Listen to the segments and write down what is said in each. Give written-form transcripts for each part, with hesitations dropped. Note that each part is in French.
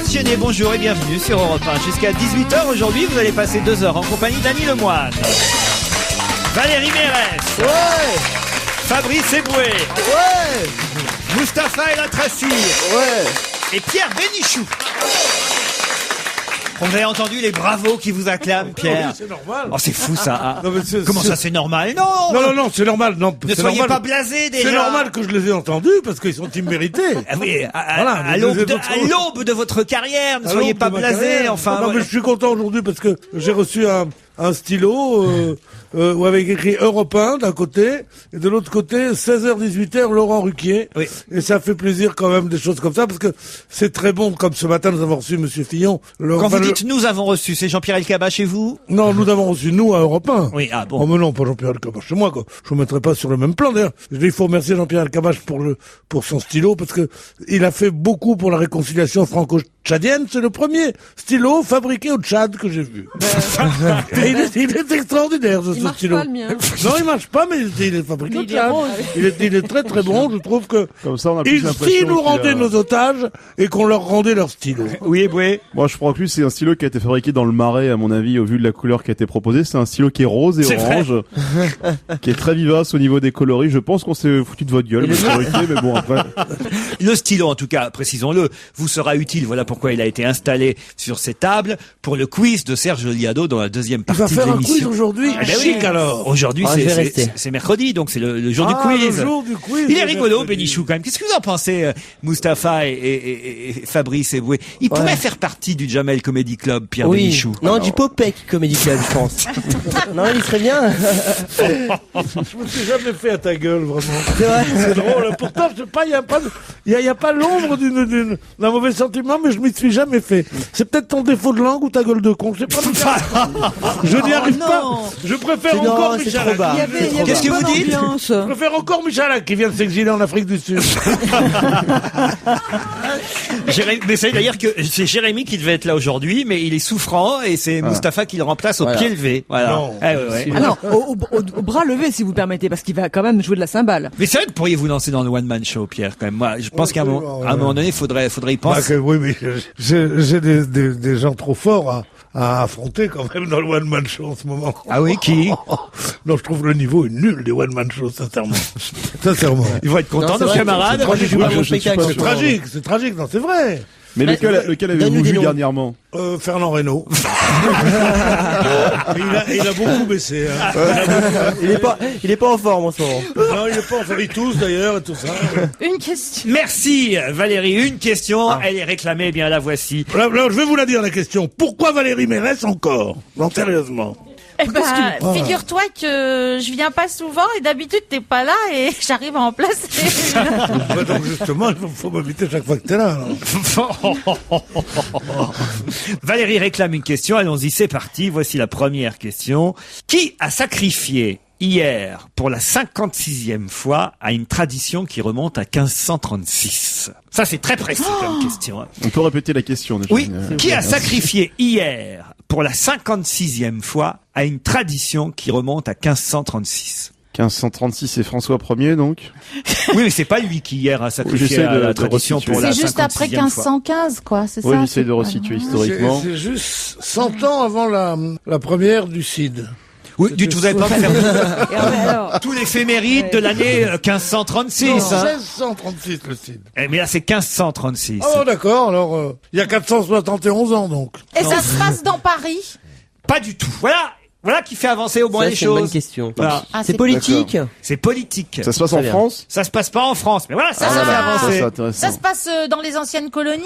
Géné, bonjour et bienvenue sur Europe 1. Jusqu'à 18h aujourd'hui, vous allez passer 2 heures en compagnie d'Annie Lemoine, Valérie Mérès, Ouais, Fabrice Eboué, ouais, Mustapha El Atrassi ouais. et Pierre Bénichou. Vous avez entendu les bravos qui vous acclament, Pierre? C'est normal. Oh, c'est fou ça. Hein. Non, mais Comment ça, c'est normal? Non, Non, c'est normal. Non, ne c'est soyez normal. pas blasés déjà. C'est normal que je les ai entendus parce qu'ils sont immérités. Ah oui, Voilà, à mais l'aube vous de, êtes à l'aube de votre carrière, ne soyez pas blasés. Enfin, Non, mais je suis content aujourd'hui parce que j'ai reçu un stylo où avec écrit Europe 1 d'un côté et de l'autre côté 16h-18h Laurent Ruquier. Oui. Et ça fait plaisir quand même des choses comme ça parce que c'est très bon, comme ce matin nous avons reçu Monsieur Fillon. Quand vous dites nous avons reçu, c'est Jean-Pierre Elkabbach chez vous? Non, nous avons reçu nous à Europe 1. Oui, ah bon. Oh mais non, pas Jean-Pierre Elkabbach chez moi quoi. Je vous mettrai pas sur le même plan d'ailleurs. Il faut remercier Jean-Pierre Elkabbach pour son stylo parce que il a fait beaucoup pour la réconciliation franco-tchadienne. C'est le premier stylo fabriqué au Tchad que j'ai vu. Et il est extraordinaire ce stylo. Pas, le mien. Non, il marche pas, mais il est fabriqué au Tchad. Il est très très bon. Je trouve que Comme ça, on a plus l'impression si nous qu'il rendaient a- nos otages et qu'on leur rendait leur stylo. Oui, Eboué. Moi, je crois que c'est un stylo qui a été fabriqué dans le Marais, à mon avis, au vu de la couleur qui a été proposée. C'est un stylo qui est rose et C'est orange, qui est très vivace au niveau des coloris. Je pense qu'on s'est foutu de votre gueule, monsieur Ruquier, mais bon, après. Le stylo, en tout cas, précisons-le, vous sera utile. Voilà pourquoi il a été installé sur ces tables pour le quiz de Serge Liado dans la deuxième Il va partie de faire un quiz l'émission. aujourd'hui. Ah ben oui. Chic alors. Aujourd'hui, Ah, je vais rester. c'est mercredi, donc c'est le jour du Ah, quiz. le jour du quiz. Il est le rigolo, mercredi. Bénichou, quand même. Qu'est-ce que vous en pensez, Mustapha et Fabrice Eboué? Il pourrait faire partie du Jamel Comedy Club, Pierre Oui. Bénichou. Non, du Popek Comedy Club, je pense. Non, il serait bien. Je me suis jamais fait à ta gueule, vraiment. C'est vrai. C'est drôle. Pourtant, je sais pas, il y a pas l'ombre d'un mauvais sentiment, mais je m'y suis jamais fait. C'est peut-être ton défaut de langue ou ta gueule de con. Je sais pas. Je n'y arrive non. pas. Je préfère Non, encore c'est Michel trop bas. Hack. Il y avait Qu'est-ce que une vous bonne dites ambiance. Je préfère encore Michel Hack qui vient de s'exiler en Afrique du Sud. Mais c'est d'ailleurs que c'est Jérémy qui devait être là aujourd'hui, mais il est souffrant et c'est Mustapha qui le remplace au Voilà. pied levé. Voilà. Non. Ouais. Ah non, au bras levé si vous permettez, parce qu'il va quand même jouer de la cymbale. Mais c'est vrai que pourriez vous lancer dans le one man show, Pierre, quand même. Moi, je pense qu'à un moment donné, faudrait y penser. Oui, mais j'ai des gens trop forts à affronter quand même dans le one man show en ce moment. Ah oui, qui? Non, je trouve le niveau est nul des one man shows, sincèrement. Sincèrement. Ils vont être contents, Non, c'est nos vrai, camarades. c'est tragique. Moi, Bon je suis spectacle, pas ce C'est sûr. soir. tragique, non, c'est vrai. Mais lequel donne-nous avez-vous des vu noms. dernièrement? Fernand Reynaud. il a beaucoup baissé. Hein. Il est pas en forme en ce moment. Non, il est pas en fait, ils tous d'ailleurs et tout ça. Une question. Merci, Valérie. Une question, elle est réclamée, eh bien la voici. Là, je vais vous la dire la question. Pourquoi Valérie Mérès encore? Non, sérieusement. Eh ben, figure-toi que je viens pas souvent et d'habitude t'es pas là et j'arrive à en placer. Ouais, donc justement, il faut m'inviter chaque fois que t'es là. Alors. Valérie réclame une question. Allons-y, c'est parti. Voici la première question. Qui a sacrifié hier, pour la 56e fois, à une tradition qui remonte à 1536? Ça, c'est très précis comme question. Hein. On peut répéter la question, déjà. Oui, qui a sacrifié hier, pour la 56e fois, à une tradition qui remonte à 1536? 1536, c'est François Ier, donc. Oui, mais c'est pas lui qui hier a sacrifié J'essaie à de la tradition resituer. pour la C'est juste après 56e fois. 1515, quoi, c'est ça? Oui, j'essaie de resituer historiquement. C'est juste 100 ans avant la première du CID. Oui, du tout, vous n'avez pas me faire Et alors, tout l'éphéméride de l'année 1536. Non, Hein. 1636 le CID. Eh, mais là, c'est 1536. Oh d'accord, alors il y a 471 ans donc. Et ça se passe dans Paris? Pas du tout. Voilà qui fait avancer au moins Ça, les c'est une bonne choses. question. Voilà. Ah, C'est politique. C'est politique. Ça se passe Très en bien. France? Ça se passe pas en France, mais voilà, ça fait Ah, Ça, avancer. c'est intéressant. Ça se passe dans les anciennes colonies?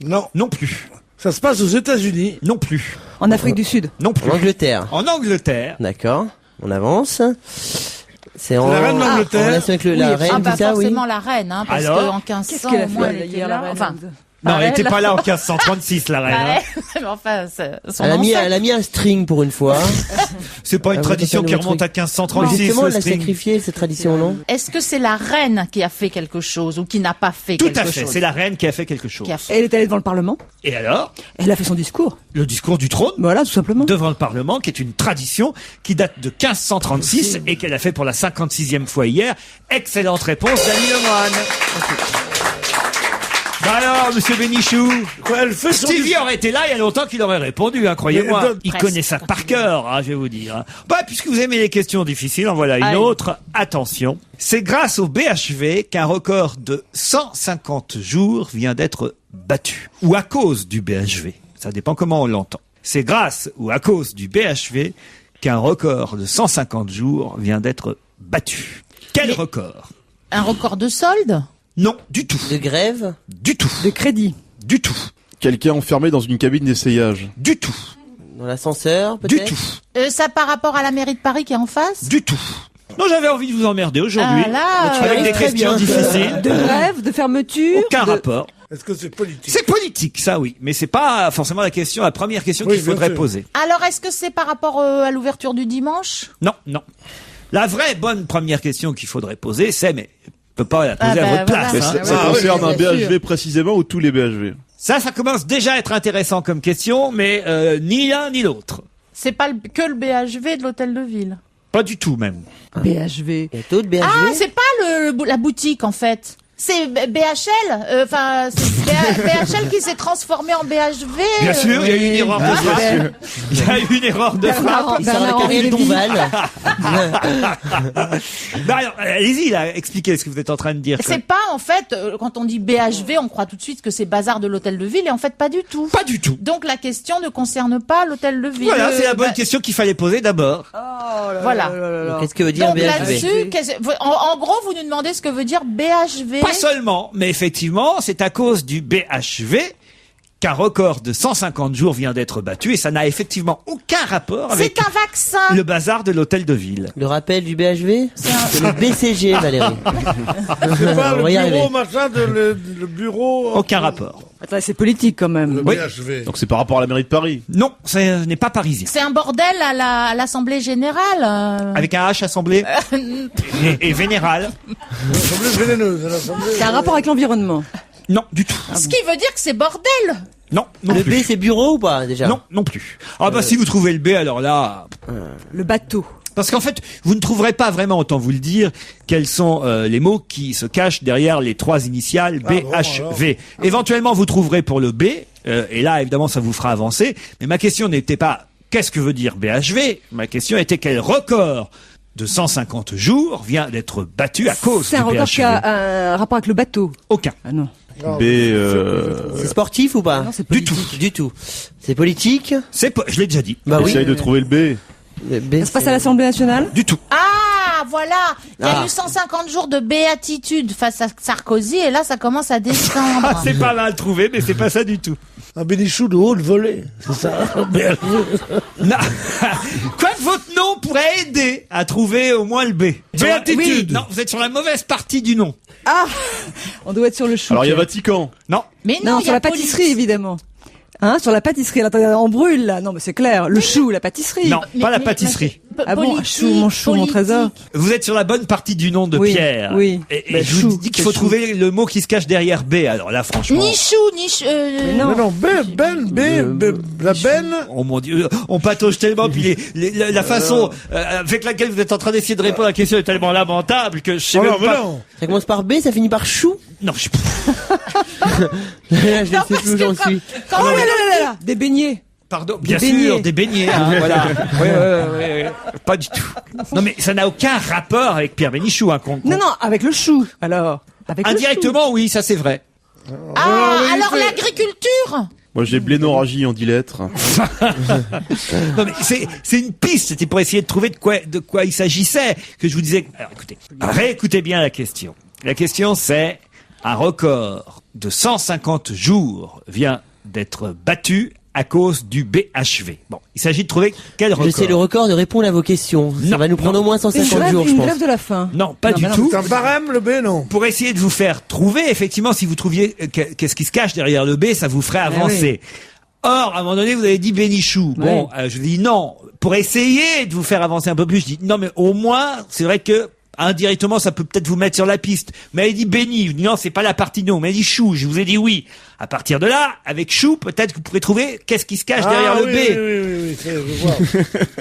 Non, Non plus. ça se passe aux États-Unis. Non plus. en Afrique du Sud. Non plus. En Angleterre. En Angleterre. D'accord. On avance. C'est en... La reine d'Angleterre. En relation avec la reine, Ah bah tout ça, oui. forcément la reine, hein, parce Alors qu'en 1500 Qu'est-ce qu'elle a au moins fait elle était hier, la là. reine? Enfin, Non, elle elle, n'était pas là en 1536, la reine. la hein. reine, mais enfin, son Elle ancêtre. a mis un string pour une fois. C'est pas une Ah, vous tradition faites un qui nouveau remonte à truc. 1536. Justement, le elle a string. sacrifié cette tradition, non? Est-ce que c'est la reine qui a fait quelque chose ou qui n'a pas fait Tout quelque à chose? fait. C'est la reine qui a fait quelque chose. Qui a fait. Elle est allée devant le Parlement. Et alors, Elle a fait son discours. le discours du trône Voilà, tout simplement. devant le Parlement, qui est une tradition qui date de 1536 et qu'elle a fait pour la 56e fois hier. Excellente réponse d'Annie Lemoine. Ah, c'est pas mal. Merci. Valérie Mérès, une question. Merci. Valérie Mérès, une question. Elle est réclamée, bien la voici. La reine d'Angleterre. Valérie Mérès, une question. Elle est réclamée, bien la voici. Bah alors, monsieur Bénichou, Quoi, elle fait son Stevie aurait été là il y a longtemps qu'il aurait répondu, hein, croyez-moi. Mais, Il presque. connaît ça par cœur, hein, je vais vous dire. Bah, puisque vous aimez les questions difficiles, en voilà une Aïe. autre. Attention. C'est grâce au BHV qu'un record de 150 jours vient d'être battu. Ou à cause du BHV. Ça dépend comment on l'entend. C'est grâce ou à cause du BHV qu'un record de 150 jours vient d'être battu. Quel record? Un record de solde? Non, du tout. De grève. Du tout. De crédit. Du tout. Quelqu'un enfermé dans une cabine d'essayage. Du tout. Dans l'ascenseur, Du peut-être. tout. Ça par rapport à la mairie de Paris qui est en face? Du tout. Non, j'avais envie de vous emmerder aujourd'hui. Ah là, Avec des très questions bien. difficiles. De grève, de fermeture. Aucun rapport. Est-ce que c'est politique? C'est politique, ça oui. Mais c'est pas forcément la première question Oui, qu'il bien faudrait sûr. poser. Alors, est-ce que c'est par rapport à l'ouverture du dimanche? Non, non. La vraie bonne première question qu'il faudrait poser, c'est, mais je peux pas la poser Ah à bah, votre place. voilà. hein. Ça Ah, concerne oui, un bien BHV précisément ou tous les BHV? Ça commence déjà à être intéressant comme question, mais ni l'un ni l'autre. C'est pas que le BHV de l'hôtel de ville. Pas du tout même. BHV. Il y a d'autres BHV. Ah, c'est pas la boutique en fait. C'est BHL, enfin c'est BHL qui s'est transformé en BHV. Bien sûr, il y a eu une erreur de frappe. Il y a eu une erreur de frappe. Il sort la Bernard-Henri carrière Lévy. Dombal. Bah alors, allez-y là, expliquez ce que vous êtes en train de dire. C'est pas en fait quand on dit BHV, on croit tout de suite que c'est bazar de l'hôtel de ville et en fait pas du tout. Pas du tout. Donc la question ne concerne pas l'hôtel de ville. Voilà, c'est la bonne Bah, question qu'il fallait poser d'abord. Voilà. Qu'est-ce que veut dire Donc BHV? là-dessus, en gros, vous nous demandez ce que veut dire BHV. Pas seulement, mais effectivement, c'est à cause du BHV qu'un record de 150 jours vient d'être battu et ça n'a effectivement aucun rapport avec C'est un vaccin. le bazar de l'hôtel de ville. Le rappel du BHV? C'est le BCG, Valérie. C'est pas On va y le arriver. bureau, machin, le bureau. Aucun rapport. Attends, c'est politique quand Le même. Oui. BHV. Donc c'est par rapport à la mairie de Paris. Non, ce n'est pas parisien. C'est un bordel à l'Assemblée générale. Avec un H assemblé et vénéral. L'Assemblée vénéneuse, à l'Assemblée. C'est un rapport avec l'environnement. Non, du tout. Ce qui veut dire que c'est bordel. Non, non Le plus. B, c'est bureau ou pas, déjà? Non, non plus. Ah bah si vous trouvez le B, alors là... Le bateau. Parce qu'en fait, vous ne trouverez pas vraiment, autant vous le dire, quels sont les mots qui se cachent derrière les trois initiales B, bon, H, alors. V. Éventuellement, vous trouverez pour le B, et là, évidemment, ça vous fera avancer. Mais ma question n'était pas qu'est-ce que veut dire BHV. Ma question était quel record de 150 jours vient d'être battu à cause C'est du un record BHV. qui a un rapport avec le bateau. Aucun. Ah non. B, C'est sportif ou pas? Non, c'est Du politique. tout. Du tout. C'est politique? Je l'ai déjà dit. Bah oui. essaye de trouver le B. Le B, Ça se passe à l'Assemblée nationale. Du tout. Ah, voilà. Il y a Ah. eu 150 jours de béatitude face à Sarkozy et là, ça commence à descendre. Ah, c'est pas mal trouvé, mais c'est pas ça du tout. Un bénichou de haute volée. C'est ça. BHV. Non. Quoi que votre nom pourrait aider à trouver au moins le B. Béatitude. Non, vous êtes sur la mauvaise partie du nom. Ah, on doit être sur le chou. Alors il y a Vatican. Non. Mais Non, non, il y sur a la pâtisserie police. évidemment. Hein, sur la pâtisserie. Attendez, on brûle là. Non, mais c'est clair. Le chou, la pâtisserie. Non, Mais- pas la mais- pâtisserie. Ah bon, Politique, chou, mon chou, mon politique. trésor. Vous êtes sur la bonne partie du nom de Oui, Pierre. oui. Et Ben, je vous chou, dis qu'il c'est faut chou. trouver le mot qui se cache derrière B. Alors là, franchement. Ni chou, ni non. Mais non, la benne. Oh mon Dieu, on patauge tellement, puis la façon avec laquelle vous êtes en train d'essayer de répondre à la question est tellement lamentable que je sais Oh même non, mais pas. non. Ça commence par B, ça finit par chou? Non, Là, je Non, sais parce plus où que j'en quand- suis. quand Oh on là est- là là là, des beignets. pardon, bien beignets. sûr, des beignets, hein, voilà. Ouais, pas du tout. Non mais ça n'a aucun rapport avec Pierre Bénichou, hein, Non, non, avec le chou. Alors, avec le chou. indirectement, oui, ça c'est vrai. Ah, oui, alors c'est- l'agriculture. Moi j'ai blénorragie en 10 lettres. Non mais c'est une piste, c'était pour essayer de trouver de quoi il s'agissait, que je vous disais. Alors écoutez, réécoutez bien la question. La question c'est un record de 150 jours vient d'être battu à cause du BHV. Bon, il s'agit de trouver quel record. Je sais le record de répondre à vos questions. Ça Non, va nous prendre non. au moins Une 150 jours, je une pense. grève de la faim. Non, pas Non, du mais non, tout. C'est un barème, le B, non. Pour essayer de vous faire trouver, effectivement, si vous trouviez qu'est-ce qui se cache derrière le B, ça vous ferait avancer. Or, à un moment donné, vous avez dit Bénichou. Bon, je dis non. Pour essayer de vous faire avancer un peu plus, je dis non, mais au moins, c'est vrai que indirectement, ça peut peut-être vous mettre sur la piste. Mais elle dit Béni. Je dis non, c'est pas la partie non. Mais elle dit Chou. Je vous ai dit oui. À partir de là, avec Chou, peut-être que vous pourrez trouver qu'est-ce qui se cache derrière le B. Oui, je vois.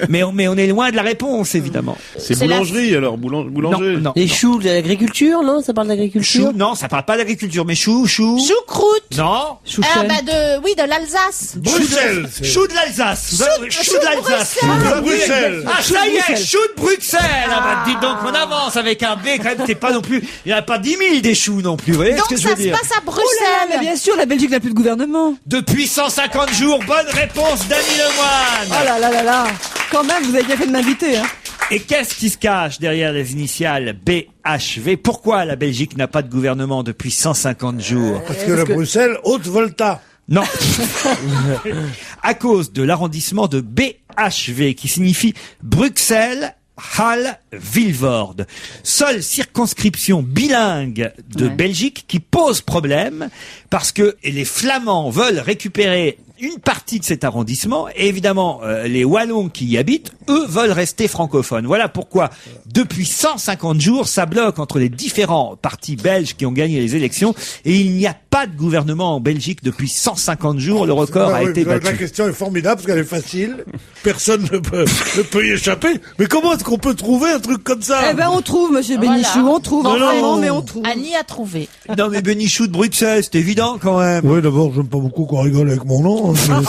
Mais on est loin de la réponse, évidemment. C'est C'est la- boulangerie alors, boulanger. Non, Les choux, l'agriculture, non? Ça parle d'agriculture? Chou, non, ça parle pas d'agriculture, mais chou. Choucroute. Non. Chouchen. De l'Alsace. Bruxelles. Chou de l'Alsace. Chou de l'Alsace. De Bruxelles. Ah, ça y est, chou de Bruxelles. Ah, bah, dites donc, on avance avec un B, quand même, c'est pas non plus, il n'y en a pas 10 000 des choux non plus, vous voyez Donc ce que je ça veux se dire? passe à Oh là là, mais Bruxelles. bien sûr, la Belgique n'a plus de gouvernement. Depuis 150 jours, bonne réponse d'Annie Lemoine. Oh là là là là. Quand même, vous avez bien fait de m'inviter, hein. Et qu'est-ce qui se cache derrière les initiales BHV? Pourquoi la Belgique n'a pas de gouvernement depuis 150 jours? Parce que Bruxelles, Haute-Volta. Non. À cause de l'arrondissement de BHV, qui signifie Bruxelles, Halle, Vilvoorde. Seule circonscription bilingue de Belgique qui pose problème parce que les Flamands veulent récupérer une partie de cet arrondissement et évidemment les Wallons qui y habitent, eux, veulent rester francophones. Voilà pourquoi depuis 150 jours, ça bloque entre les différents partis belges qui ont gagné les élections et il n'y a pas de gouvernement en Belgique depuis 150 jours. Le record a été La battu. question est formidable parce qu'elle est facile. Personne ne peut y échapper. Mais comment est-ce qu'on peut trouver un truc comme ça? Eh ben, on trouve, monsieur Voilà. Bénichou, on trouve, Non, vraiment, non. mais on trouve. Annie a trouvé. Non mais Benichou de Bruxelles, c'est évident quand même. Oui, d'abord, j'aime pas beaucoup qu'on rigole avec mon nom. Enfin,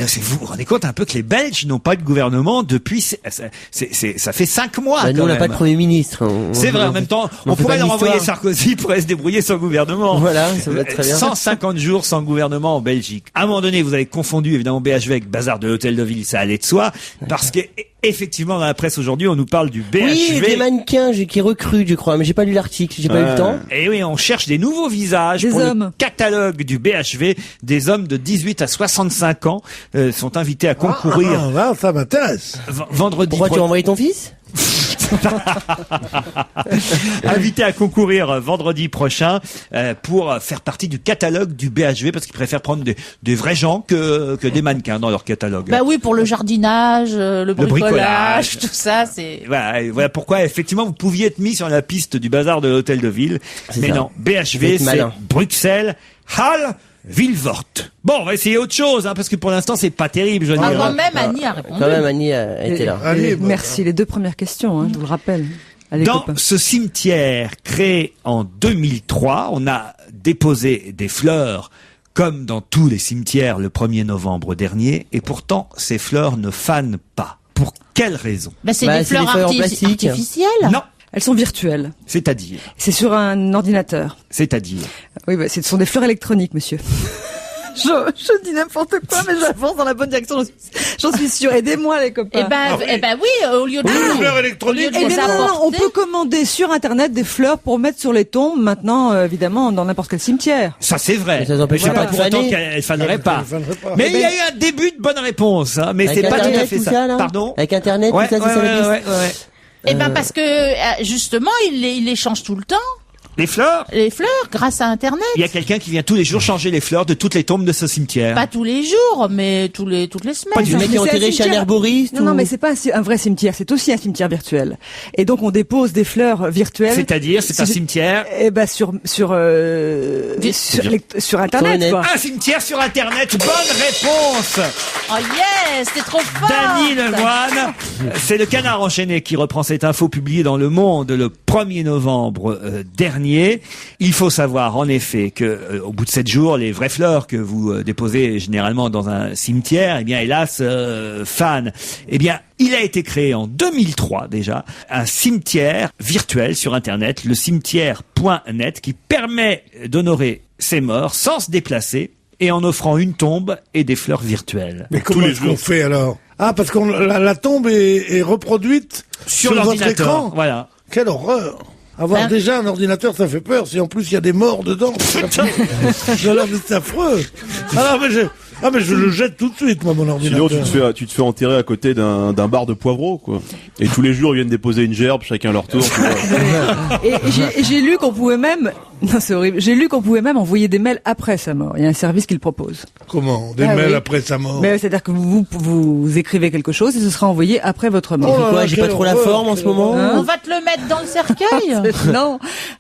vous vous rendez compte un peu que les Belges n'ont pas de gouvernement depuis, ça fait 5 mois. Bah, nous, quand on n'a même. pas de Premier ministre. C'est vrai, en même temps, on fait pourrait pas leur envoyer d'histoire. Sarkozy, il pourrait se débrouiller sans gouvernement. Voilà, ça va être très bien. 150 jours sans gouvernement en Belgique. À un moment donné, vous avez confondu évidemment BHV avec Bazar de l'Hôtel de Ville, ça allait de soi, parce que effectivement dans la presse aujourd'hui, on nous parle du BHV. Oui, des mannequins qui recrutent, je crois, mais j'ai pas lu l'article, j'ai pas eu le temps. Et oui, on cherche des nouveaux visages Des pour hommes. le catalogue du BHV. Des hommes de 18 à 65 ans sont invités à concourir Là, ça m'intéresse. vendredi Pourquoi tu as envoyé ton fils? invités à concourir vendredi prochain pour faire partie du catalogue du BHV parce qu'ils préfèrent prendre des vrais gens que des mannequins dans leur catalogue. Bah oui, pour le jardinage, le bricolage. bricolage, tout ça, c'est... Voilà pourquoi effectivement vous pouviez être mis sur la piste du bazar de l'Hôtel de Ville. C'est Mais ça. non, Faut BHV être c'est malin. Bruxelles, Halle, Vilvoorde. Bon, on va essayer autre chose, parce que pour l'instant c'est pas terrible, je veux Ah, dire. quand même, Annie a répondu. Quand même, Annie était là. Allez, bah. Merci, les 2 premières questions, hein, je vous le rappelle. Allez, Dans copains. ce cimetière créé en 2003, on a déposé des fleurs comme dans tous les cimetières le 1er novembre dernier, et pourtant ces fleurs ne fanent pas. Pour quelle raison? Bah, c'est Bah, des c'est des fleurs feuilles en plastique. artificielles. Non, Elles sont virtuelles. c'est-à-dire, C'est sur un ordinateur. c'est-à-dire. Oui, bah, ce sont des fleurs électroniques, monsieur. Je dis n'importe quoi, mais j'avance dans la bonne direction, j'en suis sûre. Aidez-moi, les copains. Eh ben oui, au lieu de Des fleurs électroniques. Au lieu de Eh les bien, non, on apporter. peut commander sur Internet des fleurs pour mettre sur les tombes, maintenant, évidemment, dans n'importe quel cimetière. Ça c'est vrai. Mais ça n'empêche C'est pas pas de pour autant faner. qu'elle fanerait pas. Elle fanerait pas. Mais il y a eu un début de bonne réponse, hein, mais Avec c'est pas tout à Internet, fait tout ça. ça, là Pardon? Avec Internet, Ouais, tout ça, c'est ouais, ça la ouais, piste. ouais. Eh ben parce que justement, il les change tout le temps, Les fleurs? les fleurs, grâce à Internet. Il y a quelqu'un qui vient tous les jours changer les fleurs de toutes les tombes de ce cimetière. Pas tous les jours, mais toutes les semaines. Pas du Le mec qui est Mais c'est un enterré chez un cimetière. herboriste. Non, non, mais c'est pas un vrai cimetière, c'est aussi un cimetière virtuel. Et donc, on dépose des fleurs virtuelles. C'est-à-dire, c'est un cimetière. Eh ben, sur Internet, Sur le quoi. Un cimetière sur Internet. Bonne réponse Oh yes, t'es trop fort. d'Annie Lemoine. C'est le Canard enchaîné qui reprend cette info publiée dans Le Monde le 1er novembre dernier. Il faut savoir en effet que au bout de 7 jours, les vraies fleurs que vous déposez généralement dans un cimetière, eh bien hélas, fanent. Eh bien, il a été créé en 2003 déjà un cimetière virtuel sur Internet, le cimetière.net, qui permet d'honorer ses morts sans se déplacer et en offrant une tombe et des fleurs virtuelles. Mais comment est-ce qu'on fait alors? Ah, parce que la tombe est reproduite Sur votre l'ordinateur, écran. voilà. Quelle horreur! Avoir Ben- déjà un ordinateur, ça fait peur. Si en plus il y a des morts dedans, alors mais c'est affreux. Mais je le jette tout de suite, moi, mon Sinon, ordinateur. tu te fais enterrer à côté d'un bar de poivreaux, quoi. Et tous les jours, ils viennent déposer une gerbe, chacun leur tour. Tu vois. Et j'ai lu qu'on pouvait même Non, c'est horrible. J'ai lu qu'on pouvait même envoyer des mails après sa mort. Il y a un service qui le propose. Comment? Des Ah mails oui. après sa mort? Mais c'est-à-dire que vous écrivez quelque chose et ce sera envoyé après votre mort. Oh là Quoi, là, j'ai pas quelle trop la horreur, forme en ce quelle moment. horreur. On va te le mettre dans le cercueil.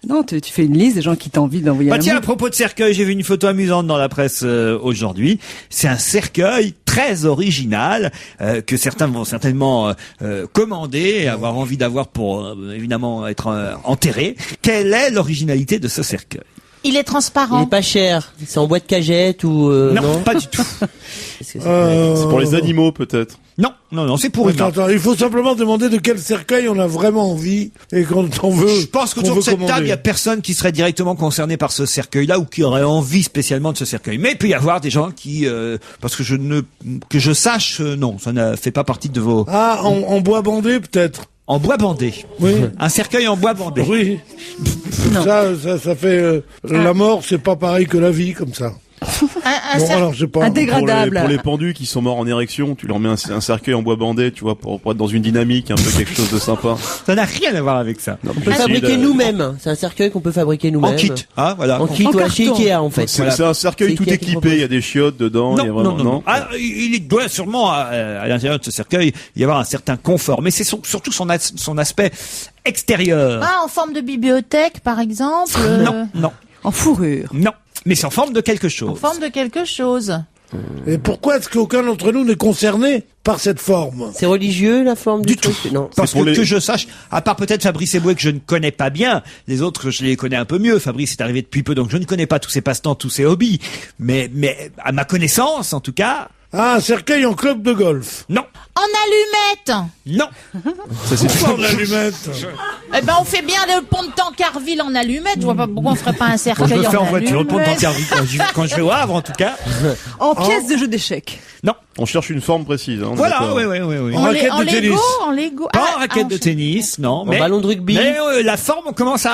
Non, tu fais une liste des gens qui t'ont envie d'envoyer Bah un tiens, à mail. propos de cercueil, j'ai vu une photo amusante dans la presse aujourd'hui. C'est un cercueil très original que certains vont certainement commander et avoir envie d'avoir pour évidemment être enterré. Quelle est l'originalité de ce cercueil? Il est Il transparent. est pas cher. C'est en bois de cagette ou Non, pas du tout. Qu'est-ce que c'est C'est pour les animaux, peut-être. Non, c'est pour Attends, humains. il faut simplement demander de quel cercueil on a vraiment envie et quand on veut. Je pense qu'autour qu'on de veut cette commander. table, il y a personne qui serait directement concerné par ce cercueil-là ou qui aurait envie spécialement de ce cercueil. Mais il peut y avoir des gens qui, parce que que je sache, non, ça ne fait pas partie de vos. Ah, en bois bandé peut-être. En bois bandé. Oui. Un cercueil en bois bandé. Oui. Ça fait la mort, c'est pas pareil que la vie comme ça. Un Bon, cer- alors je sais pas. Un Pour dégradable. les pendus qui sont morts en érection, tu leur mets un cercueil en bois bandé, tu vois, pour être dans une dynamique, un peu quelque chose de sympa. Ça n'a rien à voir avec ça. Non, On peut fabriquer nous-mêmes. C'est un cercueil qu'on peut fabriquer nous-mêmes. En kit. Ah, voilà. En kit, En ouais, chez carton. Ikea en fait. C'est un cercueil C'est tout Ikea qui équipé, propose. il y a des chiottes dedans, il y a vraiment, non. Ah, il doit sûrement à l'intérieur de ce cercueil y avoir un certain confort, mais c'est surtout son aspect extérieur. Ah, en forme de bibliothèque, par exemple. Non, En fourrure. non. Mais c'est en forme de quelque En chose. forme de quelque chose. Et pourquoi est-ce qu'aucun d'entre nous n'est concerné par cette forme? C'est religieux la forme du, Du tout. truc Non. Parce C'est pour que les- je sache, à part peut-être Fabrice Eboué que je ne connais pas bien, les autres je les connais un peu mieux. Fabrice est arrivé depuis peu, donc je ne connais pas tous ses passe-temps, tous ses hobbies. Mais à ma connaissance, en tout cas, Ah, un cercueil en club de golf. non, En allumette. non. Ça, c'est Pourquoi en allumette? Eh ben, on fait bien le pont de Tancarville en allumette. Je vois pas pourquoi on ferait pas un Quand je cercueil le en fais en voiture, le pont de allumette. Tancarville, quand je vais au Havre, en tout cas. En pièces de jeu d'échecs. Non. On cherche une forme précise. Hein, Voilà, d'accord. oui. En raquette En de Lego, tennis. en Lego. Pas Ah, en raquette en- de tennis, non. Mais, ballon de rugby. Mais la forme, on commence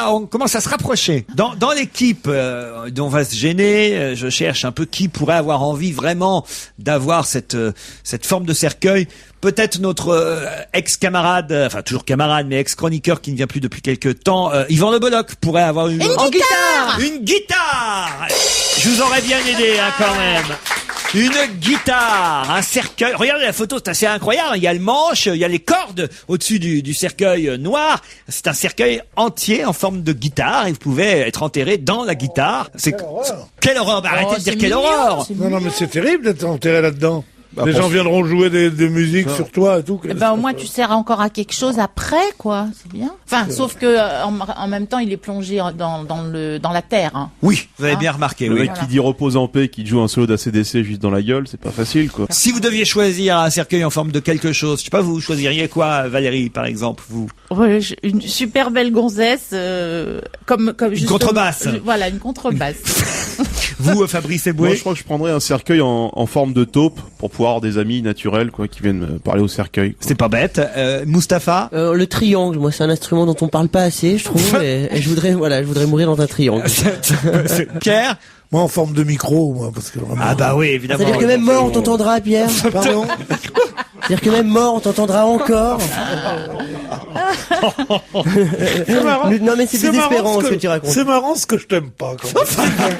à se rapprocher. Dans l'équipe dont on va se gêner, je cherche un peu qui pourrait avoir envie vraiment d'avoir cette forme de cercueil. Peut-être notre ex-camarade, enfin toujours camarade, mais ex-chroniqueur qui ne vient plus depuis quelques temps, Yvan Le Bolloc pourrait avoir une guitare. Une guitare. Je vous aurais bien aidé, hein, quand même. Une guitare, un cercueil. Regardez la photo, c'est assez incroyable. Il y a le manche, il y a les cordes au-dessus du cercueil noir. C'est un cercueil entier en forme de guitare et vous pouvez être enterré dans la guitare. C'est quelle horreur. Bah, arrêtez Oh, de dire c'est quelle mignon, horreur. c'est Non, mignon. mais c'est terrible d'être enterré là-dedans. Bah, Les pour- gens viendront jouer des musiques sur toi et tout. Eh ben, au moins, tu sers encore à quelque chose après, quoi. C'est bien. Enfin, sauf que, en même temps, il est plongé dans la terre, hein. Oui, vous avez bien remarqué, Le oui. mec qui dit repose en paix, qui te joue un solo d'ACDC juste dans la gueule, c'est pas facile, quoi. Si vous deviez choisir un cercueil en forme de quelque chose, je sais pas, vous choisiriez quoi, Valérie, par exemple, vous? Ouais, une super belle gonzesse, comme justement- contrebasse. Voilà, une contrebasse. Vous, Fabrice Moi, Eboué? je crois que je prendrais un cercueil en forme de taupe pour pouvoir avoir des amis naturels, quoi, qui viennent me parler au cercueil. C'est pas bête. Mustapha? Le triangle, moi, c'est un instrument dont on parle pas assez, je trouve, et je voudrais mourir dans un triangle. Pierre? Moi, en forme de micro, moi, parce que vraiment. Ah bah oui, évidemment. C'est-à-dire que même mort, on t'entendra, Pierre. Pardon? C'est-à-dire que même mort, on t'entendra encore. C'est marrant. Non, mais c'est désespérant marrant ce que tu racontes. C'est marrant ce que je t'aime pas, quand même.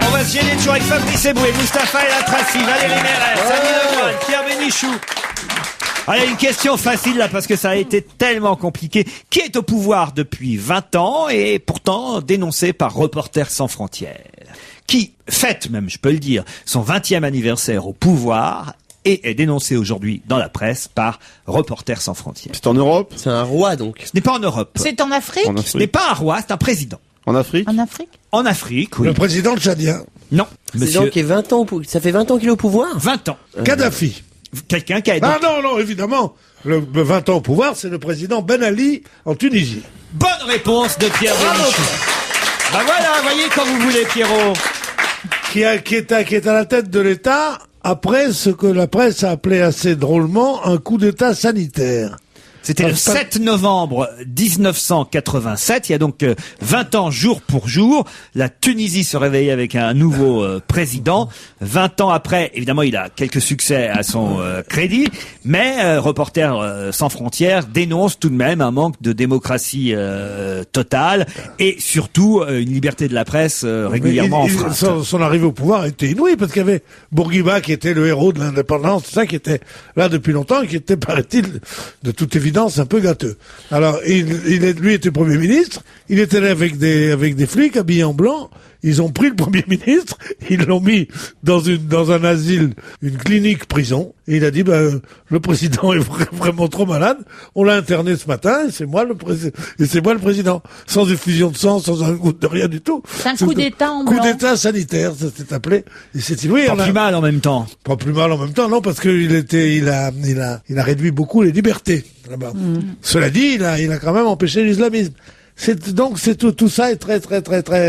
On va se gêner toujours avec Fabrice Eboué, Mustapha El Atrassi, Valérie Mérès, Samy Lemoine, Pierre Bénichou. Allez, une question facile là, parce que ça a été tellement compliqué. Qui est au pouvoir depuis 20 ans et pourtant dénoncé par Reporters sans frontières? Qui fête même, je peux le dire, son 20e anniversaire au pouvoir et est dénoncé aujourd'hui dans la presse par Reporters sans frontières? C'est en Europe? C'est un roi, donc. Ce n'est pas en Europe. C'est en Afrique? En Ce n'est Afrique? pas un roi, c'est un président. En Afrique? En Afrique? En Afrique, oui. Le président tchadien. Non, C'est monsieur. donc qui est 20 ans, ça fait 20 ans qu'il est au pouvoir? 20 ans. Kadhafi. Quelqu'un qui a Ah non, évidemment. Le 20 ans au pouvoir, c'est le président Ben Ali en Tunisie. Bonne réponse de Pierre Bénichou. Bah voilà, voyez quand vous voulez, Pierrot. Qui est à la tête de l'État après ce que la presse a appelé assez drôlement un coup d'État sanitaire. C'était le 7 novembre 1987. Il y a donc 20 ans, jour pour jour, la Tunisie se réveillait avec un nouveau président. 20 ans après, évidemment, il a quelques succès à son crédit, mais Reporters sans frontières dénonce tout de même un manque de démocratie totale et surtout une liberté de la presse régulièrement enfreinte. Son arrivée au pouvoir était inouïe parce qu'il y avait Bourguiba qui était le héros de l'indépendance, c'est ça, qui était là depuis longtemps et qui était, paraît-il, de toute évidence un peu gâteux. Alors, lui était Premier ministre, il était là avec des flics habillés en blanc. Ils ont pris le Premier ministre, ils l'ont mis dans un asile, une clinique prison, et il a dit, le président est vraiment trop malade, on l'a interné ce matin, et c'est moi le président. Sans effusion de sang, sans un goutte de rien du tout. C'est un coup d'État en blanc. Coup d'État sanitaire, ça s'est appelé. Et c'est, oui, pas plus mal en même temps. Pas plus mal en même temps, non, parce que il a réduit beaucoup les libertés, là-bas. Cela dit, il a quand même empêché l'islamisme. Tout ça est très.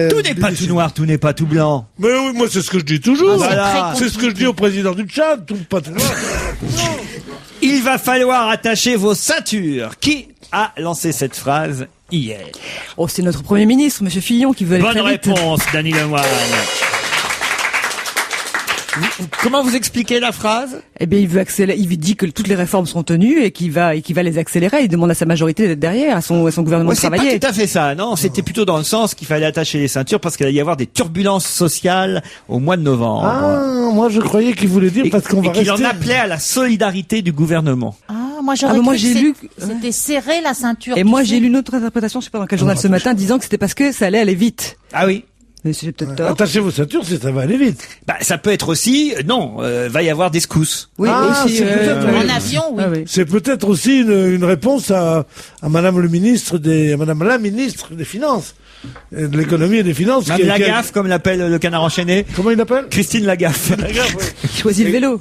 Tout n'est pas tout noir, tout n'est pas tout blanc. Mais oui, moi c'est ce que je dis toujours. Voilà. C'est ce que je dis au président du Tchad, tout pas tout noir. Il va falloir attacher vos ceintures. Qui a lancé cette phrase hier? Oh, c'est notre Premier ministre, Monsieur Fillon, qui veut aller Bonne très vite. réponse, Dany Lemoine. Comment vous expliquez la phrase? Eh bien, il veut accélérer. Il dit que toutes les réformes sont tenues et qu'il va les accélérer. Il demande à sa majorité d'être derrière, à son gouvernement de C'est pas travailler. tout à fait ça, non. C'était plutôt dans le sens qu'il fallait attacher les ceintures parce qu'il allait y avoir des turbulences sociales au mois de novembre. Ah, moi je croyais qu'il voulait dire parce qu'on va qu'il rester. en appelait à la solidarité du gouvernement. Ah, moi j'aurais moi, cru j'ai que lu- c'était serrer la ceinture. Et tu moi, sais. j'ai lu une autre interprétation, je sais pas dans quel journal ce matin, disant que c'était parce que ça allait aller vite. Ah oui. Mais c'est peut-être tort. Attachez vos ceintures, ça va aller vite. Ça peut être aussi, va y avoir des secousses. Oui, Ah, aussi, c'est peut-être, En avion, oui. Ah oui. C'est peut-être aussi une réponse à Madame la ministre des Finances, de l'économie et des Finances. Même la gaffe, comme l'appelle le canard enchaîné. Comment il l'appelle? Christine Lagaffe. Qui choisit le vélo.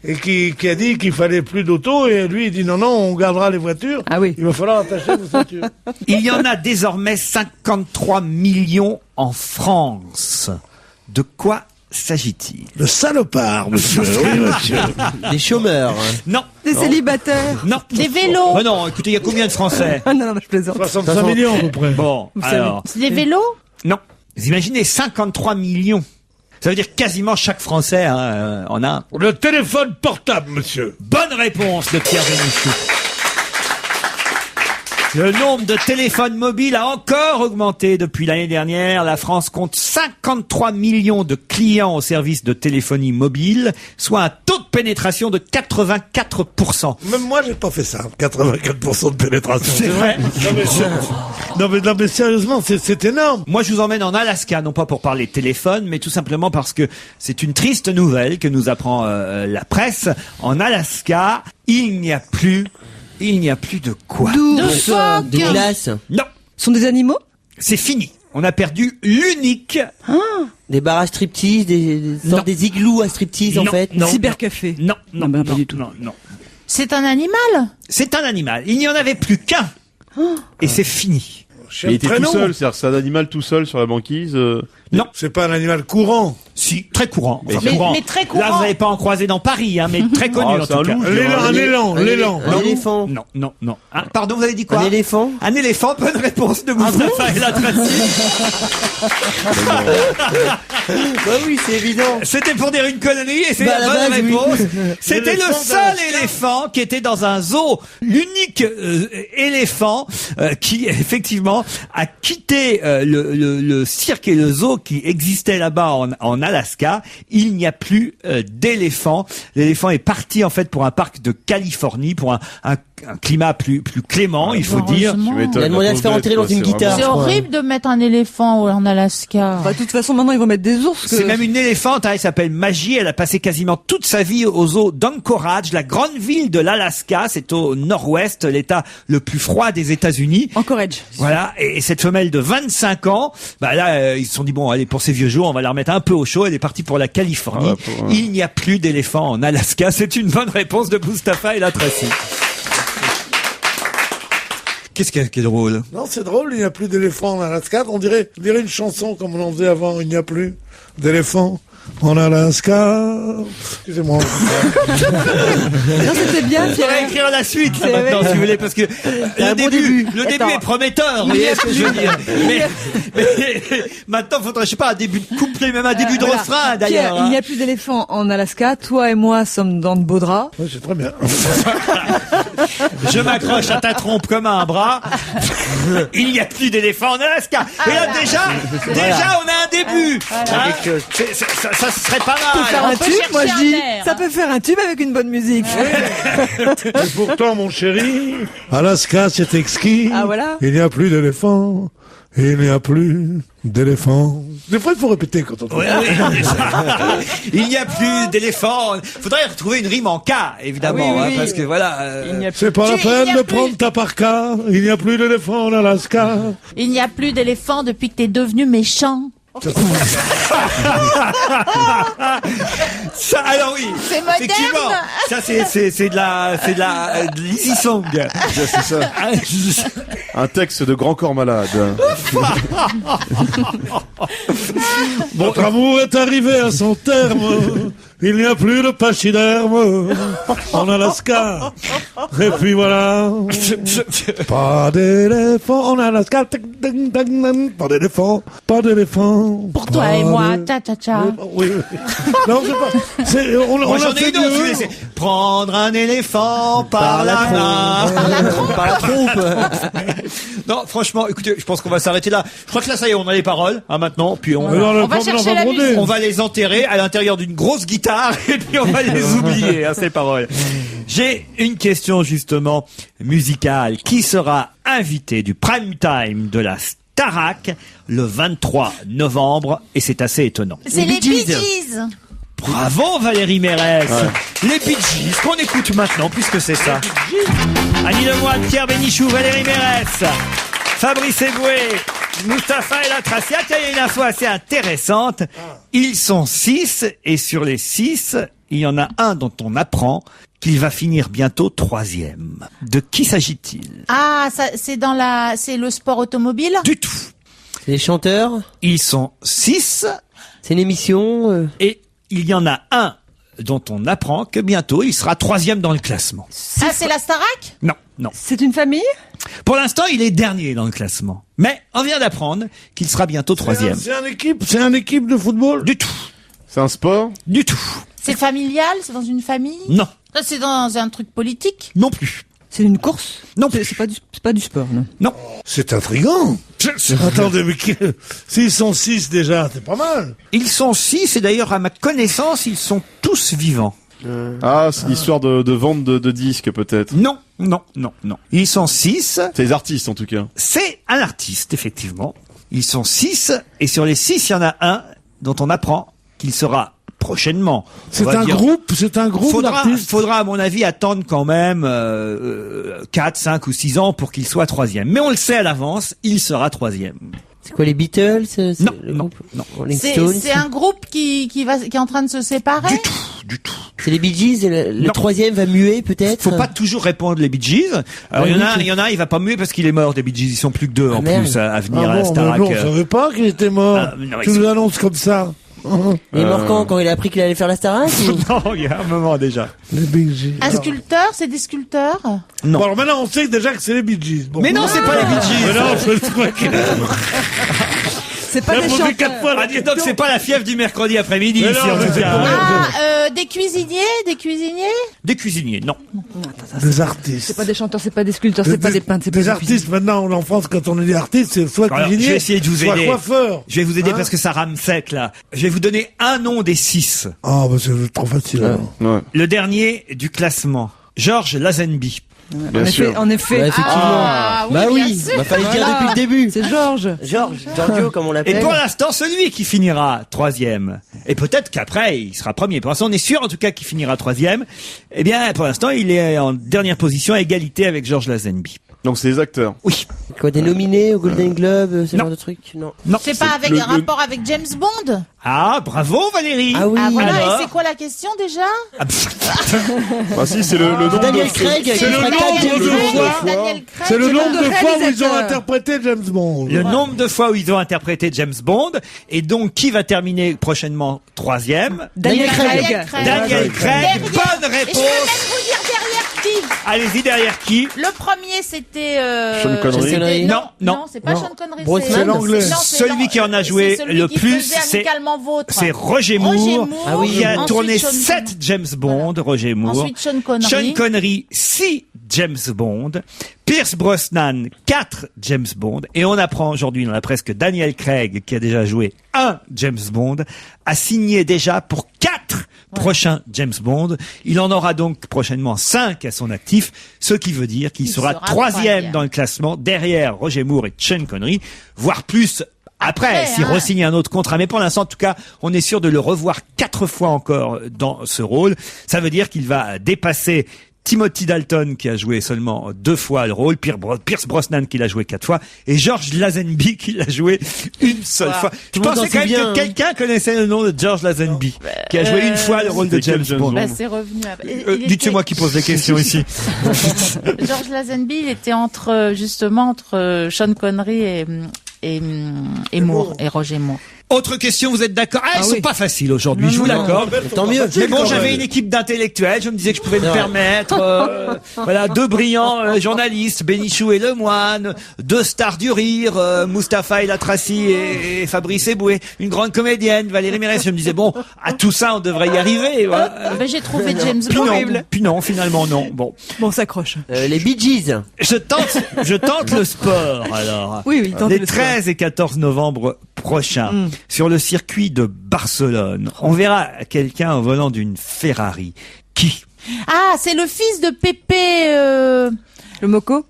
Et qui a dit qu'il fallait plus d'auto, et lui il dit non, on gardera les voitures. Ah oui. Il va falloir attacher vos ceintures. Il y en a désormais 53 millions en France. De quoi s'agit-il? Le salopard, monsieur. Oui, monsieur. Des chômeurs. Non. Des célibataires. Non. Des vélos. Oh non, écoutez, il y a combien de Français? Ah non, je plaisante. 65 millions à peu près. Bon, Vous savez. alors. C'est des vélos. Non. Vous imaginez 53 millions. Ça veut dire quasiment chaque Français en a un. Le téléphone portable, monsieur. Bonne réponse de Pierre Bénichou. Le nombre de téléphones mobiles a encore augmenté depuis l'année dernière. La France compte 53 millions de clients au service de téléphonie mobile, soit un taux de pénétration de 84%. Même moi, j'ai pas fait ça. 84% de pénétration. C'est vrai. Non mais sérieusement, c'est énorme. Moi, je vous emmène en Alaska, non pas pour parler téléphone, mais tout simplement parce que c'est une triste nouvelle que nous apprend la presse. En Alaska, il n'y a plus de quoi? De phoques. De glace. Non, Ce sont des animaux? c'est fini. On a perdu l'unique. Des bars à striptease, des sortes des igloos à striptease en Non, fait. non. Cybercafé. Non, non, pas non, du tout. non, non. C'est un animal. C'est un animal. Il n'y en avait plus qu'un. Et c'est fini. Chien Il de était tout traîneau. seul, c'est-à-dire que c'est un animal tout seul sur la banquise. Non, C'est pas un animal courant. si, très courant. Enfin, Mais très courant. Là, vous n'allez pas en croiser dans Paris, hein, mais très connu Ah, en c'est tout un cas. loup. L'élan. Un éléphant. Non, non, non. Ah, pardon, vous avez dit quoi? Un éléphant. Un éléphant, bonne réponse de Moustapha El Atrassi. Bah oui, c'est évident. C'était pour dire une connerie et c'est Bah, à la la bonne base, oui. réponse. C'était le L'éléphant seul d'Alaska. éléphant qui était dans un zoo, l'unique éléphant qui effectivement a quitté le cirque et le zoo qui existait là-bas en Alaska. Il n'y a plus d'éléphant. L'éléphant est parti en fait pour un parc de Californie, pour un climat plus clément, il faut dire. Heureusement. Tu m'étonnes, Il a demandé à se faire la enterrer dans pauvre une bête, quoi, guitare. C'est je crois. horrible de mettre un éléphant en Alaska. Bah, de toute façon, maintenant, ils vont mettre des ours. C'est même une éléphante, elle s'appelle Maggie, elle a passé quasiment toute sa vie au zoo d'Anchorage, la grande ville de l'Alaska, c'est au nord-ouest, l'état le plus froid des États-Unis. Encore Edge. Voilà, et cette femelle de 25 ans, bah là, ils se sont dit, bon, allez, pour ces vieux jours, on va la remettre un peu au chaud, elle est partie pour la Californie. Ah, pour- Il n'y a plus d'éléphants en Alaska, c'est une bonne réponse de Moustapha El Atrassi. Qu'est-ce qui est drôle? Non, c'est drôle, il n'y a plus d'éléphants en Alaska. On dirait une chanson comme on en faisait avant, il n'y a plus d'éléphants en Alaska. Excusez-moi. Non, c'était bien, On va Pierre. écrire la suite là, C'est maintenant, vrai. si vous voulez, parce que le bon début, début. le début Attends. est prometteur. Vous voyez ce que je veux dire mais maintenant, faudrait, je sais pas, un début de couplet, même un début de Voilà. refrain Pierre, d'ailleurs. il n'y hein. a plus d'éléphants en Alaska. Toi et moi sommes dans de beaux draps. Oui, c'est très bien. Je m'accroche à ta trompe comme à un bras. Il n'y a plus d'éléphants en Alaska. Et là, déjà, on a un début. Hein ça serait pas Ça peut faire mal. un peut tube, chercher moi je un dis. air, Ça hein. peut faire un tube avec une bonne musique. Et pourtant, mon chéri, Alaska, c'est exquis. Ah, voilà. Il n'y a plus d'éléphants. Il n'y a plus d'éléphants. Des fois, il faut répéter quand on Oui, oui. Il n'y a plus d'éléphants. Faudrait retrouver une rime en K, évidemment, Ah oui, oui, hein, oui. parce que voilà. Il n'y a plus. C'est pas la Il n'y peine a de plus. prendre ta parka. Il n'y a plus d'éléphants en Alaska. Il n'y a plus d'éléphants depuis que t'es devenu méchant. Ça, alors oui. C'est moderne. Effectivement. Ça, c'est de l'easy song. C'est ça. Un texte de Grand Corps Malade. Votre amour est arrivé à son terme. Il n'y a plus de pachyderme en Alaska. Et puis voilà. Pas d'éléphant en Alaska. Pas d'éléphant. Pas d'éléphant. Pour toi et moi, ta. Oui, oui. Non, c'est pas. On Moi, j'en a ai fait une autre. mieux. C'est prendre un éléphant par la main. Par la trompe. Non, franchement, écoutez, je pense qu'on va s'arrêter là. Je crois que là, ça y est, on a les paroles, hein, maintenant. Puis Mais non, le On va pauvre, chercher la broder. musique. on va les enterrer à l'intérieur d'une grosse guitare et puis on va les oublier, hein, ces paroles. J'ai une question justement musicale. Qui sera invité du prime time de la Starac le 23 novembre? Et c'est assez étonnant. C'est les Bee Bee Gees. Gees. Bravo Valérie Mérès. Les Bee Gees qu'on écoute maintenant puisque c'est ça. Annie Lemoine, Pierre Bénichou, Valérie Mérès, Fabrice Eboué, Mustapha El Atracia. Tiens, il y a une info assez intéressante. Ils sont 6 et sur les 6, il y en a un dont on apprend qu'il va finir bientôt 3e. De qui s'agit-il? Ah, ça, c'est le sport automobile. Du tout. C'est des chanteurs. Ils sont 6 C'est une émission. et il y en a un dont on apprend que bientôt il sera 3e dans le classement. Ah, c'est la Starac. Non, non. C'est une famille? Pour l'instant, il est dernier dans le classement. Mais on vient d'apprendre qu'il sera bientôt 3e. C'est un équipe de football. Du tout. C'est un sport? Du tout. C'est familial. C'est dans une famille. Non. Ça, c'est dans un truc politique. Non plus. C'est une course? Non C'est plus. c'est pas du sport, non. Non. C'est intriguant. Attendez, mais s'ils sont 6 déjà, c'est pas mal. Ils sont 6 et d'ailleurs, à ma connaissance, ils sont tous vivants. Ah, c'est l'histoire de vente de disques, peut-être. Non, non, non, non. Ils sont 6. C'est les artistes, en tout cas. C'est un artiste, effectivement. Ils sont 6 et sur les 6, il y en a un dont on apprend qu'il sera prochainement. C'est un groupe d'artistes. Faudra, à mon avis, attendre quand même 4, 5 ou 6 ans pour qu'il soit 3e. Mais on le sait à l'avance, il sera 3e. C'est quoi les Beatles? C'est Non, le non, groupe non. Rolling C'est Stones. un groupe qui est en train de se séparer. Du tout. C'est les Bee Gees. Et le Non. 3e va muer peut-être. Faut pas toujours répondre les Bee Gees. Alors Ouais, il y en a, il va pas muer parce qu'il est mort des Bee Gees. Ils sont plus que 2 en merde. plus à venir Ah à la bon, mais Starac. non, on savait pas qu'il était mort. Ah, non, Tu ils nous sont- annonces comme ça. Il est mort quand il a appris qu'il allait faire la Starac ou- Non, il y a un moment déjà. Les Bee Gees. Un sculpteur, c'est des sculpteurs. Non. Bon, alors maintenant, on sait déjà que c'est les Bee Gees. Bon. Mais non, c'est pas les Bee Gees. Mais non, je crois que... C'est pas des posé chanteurs. 4 fois Ah, la dis donc, c'est pas la fièvre du mercredi après-midi Mais ici, non, en mais tout c'est cas. pas vrai. Ah, des cuisiniers. Des cuisiniers, non. Des artistes. C'est pas des chanteurs, c'est pas des sculpteurs, c'est pas des peintres, c'est pas Des des artistes, maintenant, en France, quand on est des artistes, c'est soit Alors, cuisinier, je vais essayer de vous soit aider. coiffeur. Je vais vous aider Hein parce que ça rame sec, là. Je vais vous donner un nom des 6. Ah, bah c'est trop facile. alors. Ouais, Le dernier du classement. Georges Lazenby. bien sûr. En effet. Bah, effectivement. Ah, oui, bah bien oui. sûr. Bah fallait le dire Voilà. depuis le début. C'est Georges. Giorgio comme on Et l'appelle. pour l'instant, celui qui finira 3e, et peut-être qu'après, il sera premier. Pour l'instant, on est sûr, en tout cas, qu'il finira 3e. Eh bien, pour l'instant, il est en dernière position à égalité avec Georges Lazenby. Donc c'est des acteurs. Oui. Quoi, des nominés au Golden Globe, ce Non. genre de trucs? Non. Non. C'est pas avec le- un rapport avec James Bond. Ah, bravo, Valérie. Ah oui. Ah voilà. Alors Et c'est quoi la question déjà? Ah, pff, Ah si, c'est le nombre Daniel de... Craig. C'est le qui fera nombre quatre de James fois. Bond. Daniel Craig. C'est le le nombre nombre de de fois où ils ont réalisateurs. interprété James Bond. le nombre de fois où ils ont interprété James Bond, et donc qui va terminer prochainement maintenant troisième. Daniel Craig. Daniel Craig, Derrière. bonne Et je peux même réponse. vous dire derrière qui. Allez-y, derrière qui? Le premier, c'était... Sean Connery. c'était- Non, non. c'est pas Non. Sean Connery. Brosnan. C'est l'anglais. Non, c'est Celui qui en a joué c'est celui le qui plus, faisait c'est Amicalement Vôtre. C'est Roger Moore, Ah oui. qui a Ensuite, tourné Sean 7 Connery. James Bond, Roger Moore. Ensuite, Sean Connery. Sean Connery, 6 James Bond. Pierce Brosnan, 4 James Bond. Et on apprend aujourd'hui dans la presse que Daniel Craig, qui a déjà joué 1 James Bond, a signé déjà pour 4 prochains James Bond. Il en aura donc prochainement 5 à son actif, ce qui veut dire qu'il sera troisième dans le classement, derrière Roger Moore et Sean Connery, voire plus après, s'il re-signe un autre contrat. Mais pour l'instant, en tout cas, on est sûr de le revoir 4 fois encore dans ce rôle. Ça veut dire qu'il va dépasser Timothy Dalton, qui a joué seulement 2 fois le rôle, Pierce Brosnan, qui l'a joué 4 fois, et George Lazenby, qui l'a joué une seule fois. Je le monde pensais s'en quand même souvient, que quelqu'un connaissait le nom de George Lazenby, qui a joué une fois le rôle de c'était James quel Bond. James Bah, c'est revenu. Dites, c'est moi qui pose les questions ici. George Lazenby, il était justement entre Sean Connery et Moore, et Roger Moore. Autre question, vous êtes d'accord? Elles sont oui. pas faciles aujourd'hui, je vous non. l'accorde. Tant mieux. Mais bon, j'avais une équipe d'intellectuels, je me disais que je pouvais me permettre, voilà, 2 brillants journalistes, Bénichou et Lemoine, 2 stars du rire, Mustapha El Atrassi et Fabrice Eboué, une grande comédienne, Valérie Mérès. Je me disais, bon, à tout ça, on devrait y arriver. Voilà. Ben, j'ai trouvé James Puis Bond. non, puis non, finalement non. Bon, Bon, on s'accroche. Les Bee Gees. je tente le sport alors. Oui, tente Les le sport. 13 et 14 novembre prochains, sur le circuit de Barcelone, on verra quelqu'un au volant d'une Ferrari. Qui? Ah, c'est le fils de Pépé. Le Moco.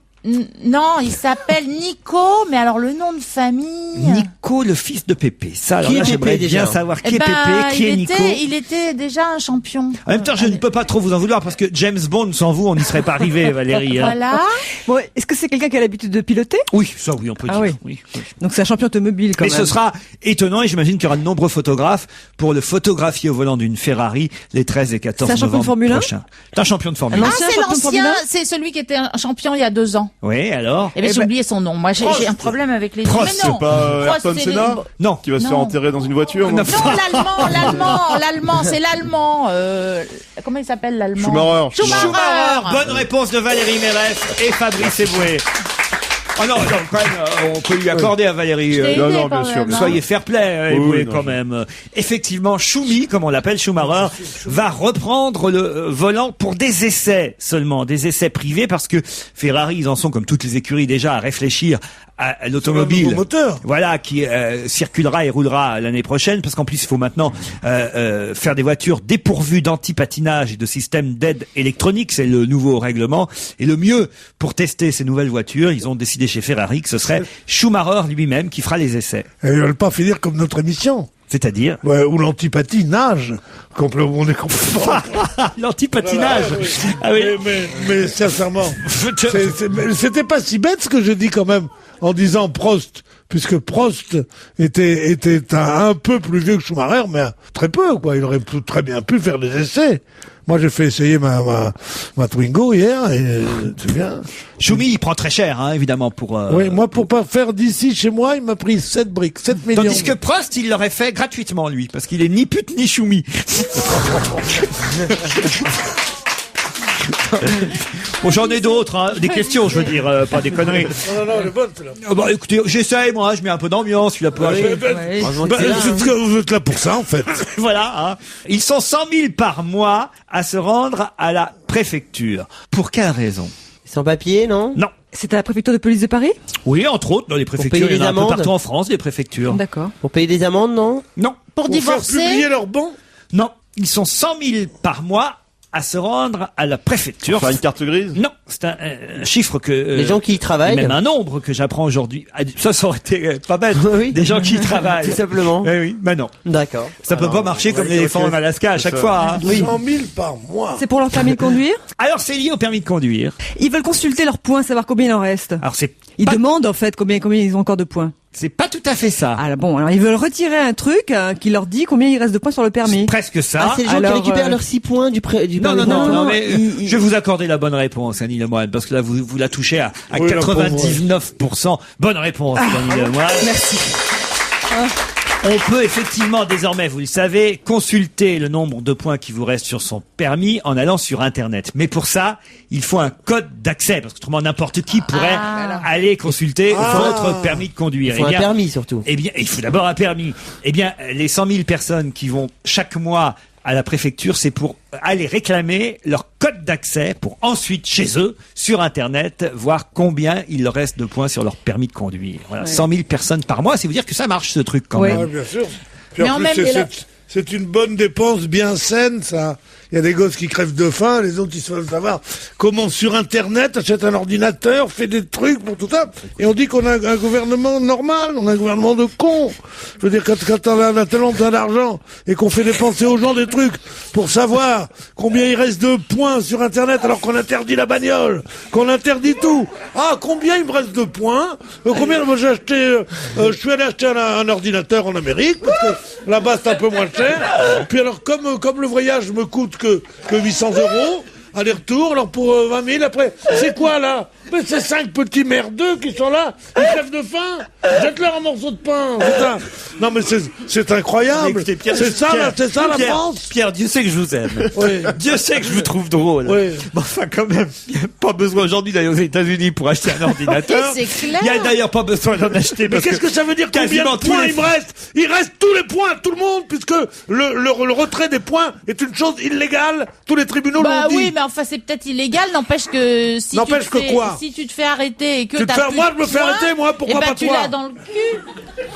Non, il s'appelle Nico, mais alors le nom de famille. Nico, le fils de Pépé. Ça, alors Qui là, est Pépé, j'aimerais déjà bien savoir qui Eh est ben, Pépé, qui est Nico. il était déjà un champion. En même temps, je ne peux pas trop vous en vouloir parce que James Bond, sans vous, on n'y serait pas arrivé, Valérie. hein. Voilà. Bon, est-ce que c'est quelqu'un qui a l'habitude de piloter? Oui, ça, oui, on peut Ah dire. oui. Oui. Donc c'est un champion automobile quand Mais même. ce sera étonnant et j'imagine qu'il y aura de nombreux photographes pour le photographier au volant d'une Ferrari les 13 et 14 C'est un champion de novembre Formule 1? prochains. C'est un champion de Formule 1. Un Ah, ancien c'est champion de Formule l'ancien, 1? c'est celui qui était un champion il y a 2 ans. Oui, alors? Eh bien, j'ai ben, oublié son nom. Moi, j'ai un problème avec les noms. Prost, Mais non. C'est pas Prost, Ayrton c'est Senna Non. qui va se Non. faire enterrer dans une voiture. Non. non L'allemand, c'est l'allemand. Comment il s'appelle l'allemand? Schumacher. Bonne réponse de Valérie Mérès et Fabrice Eboué. Oh non, quand même, on peut lui accorder à Valérie. Je t'ai non, aidé non, quand bien sûr, même, bien hein. Soyez fair play, Oui, Eboué, non, quand même. Effectivement, Schumi, comme on l'appelle, Schumacher, va reprendre le volant pour des essais seulement, des essais privés, parce que Ferrari, ils en sont, comme toutes les écuries, déjà à réfléchir à l'automobile. nouveau moteur. Voilà, qui circulera et roulera l'année prochaine, parce qu'en plus, il faut maintenant faire des voitures dépourvues d'anti-patinage et de système d'aide électronique. C'est le nouveau règlement. Et le mieux pour tester ces nouvelles voitures, ils ont décidé chez Ferrari que ce serait Schumacher lui-même qui fera les essais. Et ils veulent pas finir comme notre émission. C'est-à-dire Ouais, où l'antipathie nage. On est complètement... l'anti-patinage. Ah oui. mais sincèrement, mais c'était pas si bête ce que je dis quand même, en disant Prost, puisque Prost était un peu plus vieux que Schumacher, mais très peu, quoi. Il aurait très bien pu faire des essais. Moi, j'ai fait essayer ma Twingo hier, et c'est bien. Schumi, il prend très cher, hein, évidemment, pour... Oui, moi, pour pas faire d'ici chez moi, il m'a pris 7 briques, 7 millions. Tandis que Prost, il l'aurait fait gratuitement, lui, parce qu'il est ni pute ni Schumi. Bon, j'en ai d'autres, hein, des questions, je veux dire, pas des conneries. Non, elle est bonne, celle-là. Bah, écoutez, j'essaye, moi, je mets un peu d'ambiance, celui-là pour aller. Ouais. Heureusement que Bah, c'est là, hein. vous êtes là pour ça, en fait. Voilà, hein. Ils sont 100 000 par mois à se rendre à la préfecture. Pour quelle raison? Sans papier, non? Non. C'est à la préfecture de police de Paris? Oui, entre autres, dans les préfectures, payer il y en a les un peu amendes partout en France, des préfectures. D'accord. Pour payer des amendes, non? Non, Pour Pour faire publier divorcer. leur bon. non. Ils sont 100 000 par mois à se rendre à la préfecture. Faire une carte grise. Non, c'est un chiffre que... Les gens qui y et travaillent. même un nombre que j'apprends aujourd'hui. Ah, ça aurait été pas bête. Oui. Des gens qui y travaillent. Tout simplement. Eh oui, mais non. D'accord. Ça peut pas marcher comme l'éléphant en Alaska à chaque ça. fois. Hein. 100 000 par mois. C'est pour leur permis de conduire? Alors, c'est lié au permis de conduire. Ils veulent consulter leurs points, savoir combien il en reste. Alors, Ils pas- demandent en fait combien ils ont encore de points. c'est pas tout à fait ça. Ah bon, alors ils veulent retirer un truc qui leur dit combien il reste de points sur le C'est permis. presque ça. Ah, c'est les gens alors, qui récupèrent leurs 6 points du Non, permis non, de non, conduire. non, non, mais il- je vais vous accorder la bonne réponse, Annie Lemoine, parce que là, vous la touchez à Oui, la pauvre. 99%. Bonne réponse, Annie Lemoine. Merci. On peut effectivement désormais, vous le savez, consulter le nombre de points qui vous restent sur son permis en allant sur Internet. Mais pour ça, il faut un code d'accès, parce qu'autrement n'importe qui pourrait aller consulter votre permis de conduire. Il faut un permis surtout. Eh bien, il faut d'abord un permis. Eh bien, les 100 000 personnes qui vont chaque mois à la préfecture, c'est pour aller réclamer leur code d'accès pour ensuite, chez eux, sur Internet, voir combien il leur reste de points sur leur permis de conduire. Voilà, 100 000 personnes par mois, c'est vous dire que ça marche, ce truc, quand même. Ouais, bien sûr. Puis Mais en en plus, même- c'est une bonne dépense bien saine, ça. Il y a des gosses qui crèvent de faim, les autres, ils se veulent savoir comment sur Internet, achète un ordinateur, fait des trucs pour tout ça. Et on dit qu'on a un gouvernement normal, on a un gouvernement de cons. Je veux dire, quand on a tellement d'argent et qu'on fait dépenser aux gens des trucs pour savoir combien il reste de points sur Internet alors qu'on interdit la bagnole, qu'on interdit tout. Ah, combien il me reste de points? Combien moi j'ai acheté, je suis allé acheter un ordinateur en Amérique parce que là-bas c'est un peu moins cher. Puis alors comme le voyage me coûte que 800 €, aller-retour, alors pour 20 000, après, c'est quoi là? Mais c'est 5 petits merdeux qui sont là, ils crèvent de faim, jette-leur un morceau de pain, putain. Non mais c'est incroyable, Écoutez, Pierre, c'est ça la France. Pierre, Dieu sait que je vous aime. Oui. Dieu sait que je vous trouve drôle. Oui. Bon, enfin, quand même, il n'y a pas besoin aujourd'hui d'aller aux États-Unis pour acheter un ordinateur. C'est clair. Il n'y a d'ailleurs pas besoin d'en acheter. Mais parce qu'est-ce que ça veut dire? Combien quasiment de points tous les- il me reste? Il reste tous les points à tout le monde, puisque le retrait des points est une chose illégale. Tous les tribunaux Bah l'ont dit. oui, mais enfin c'est peut-être illégal, n'empêche que si N'empêche tu te que fais, quoi si tu te fais arrêter et que Tu te t'as fais- plus moi, de je me fais points, arrêter, moi, pourquoi eh ben, pas tu toi l'as dans le cul.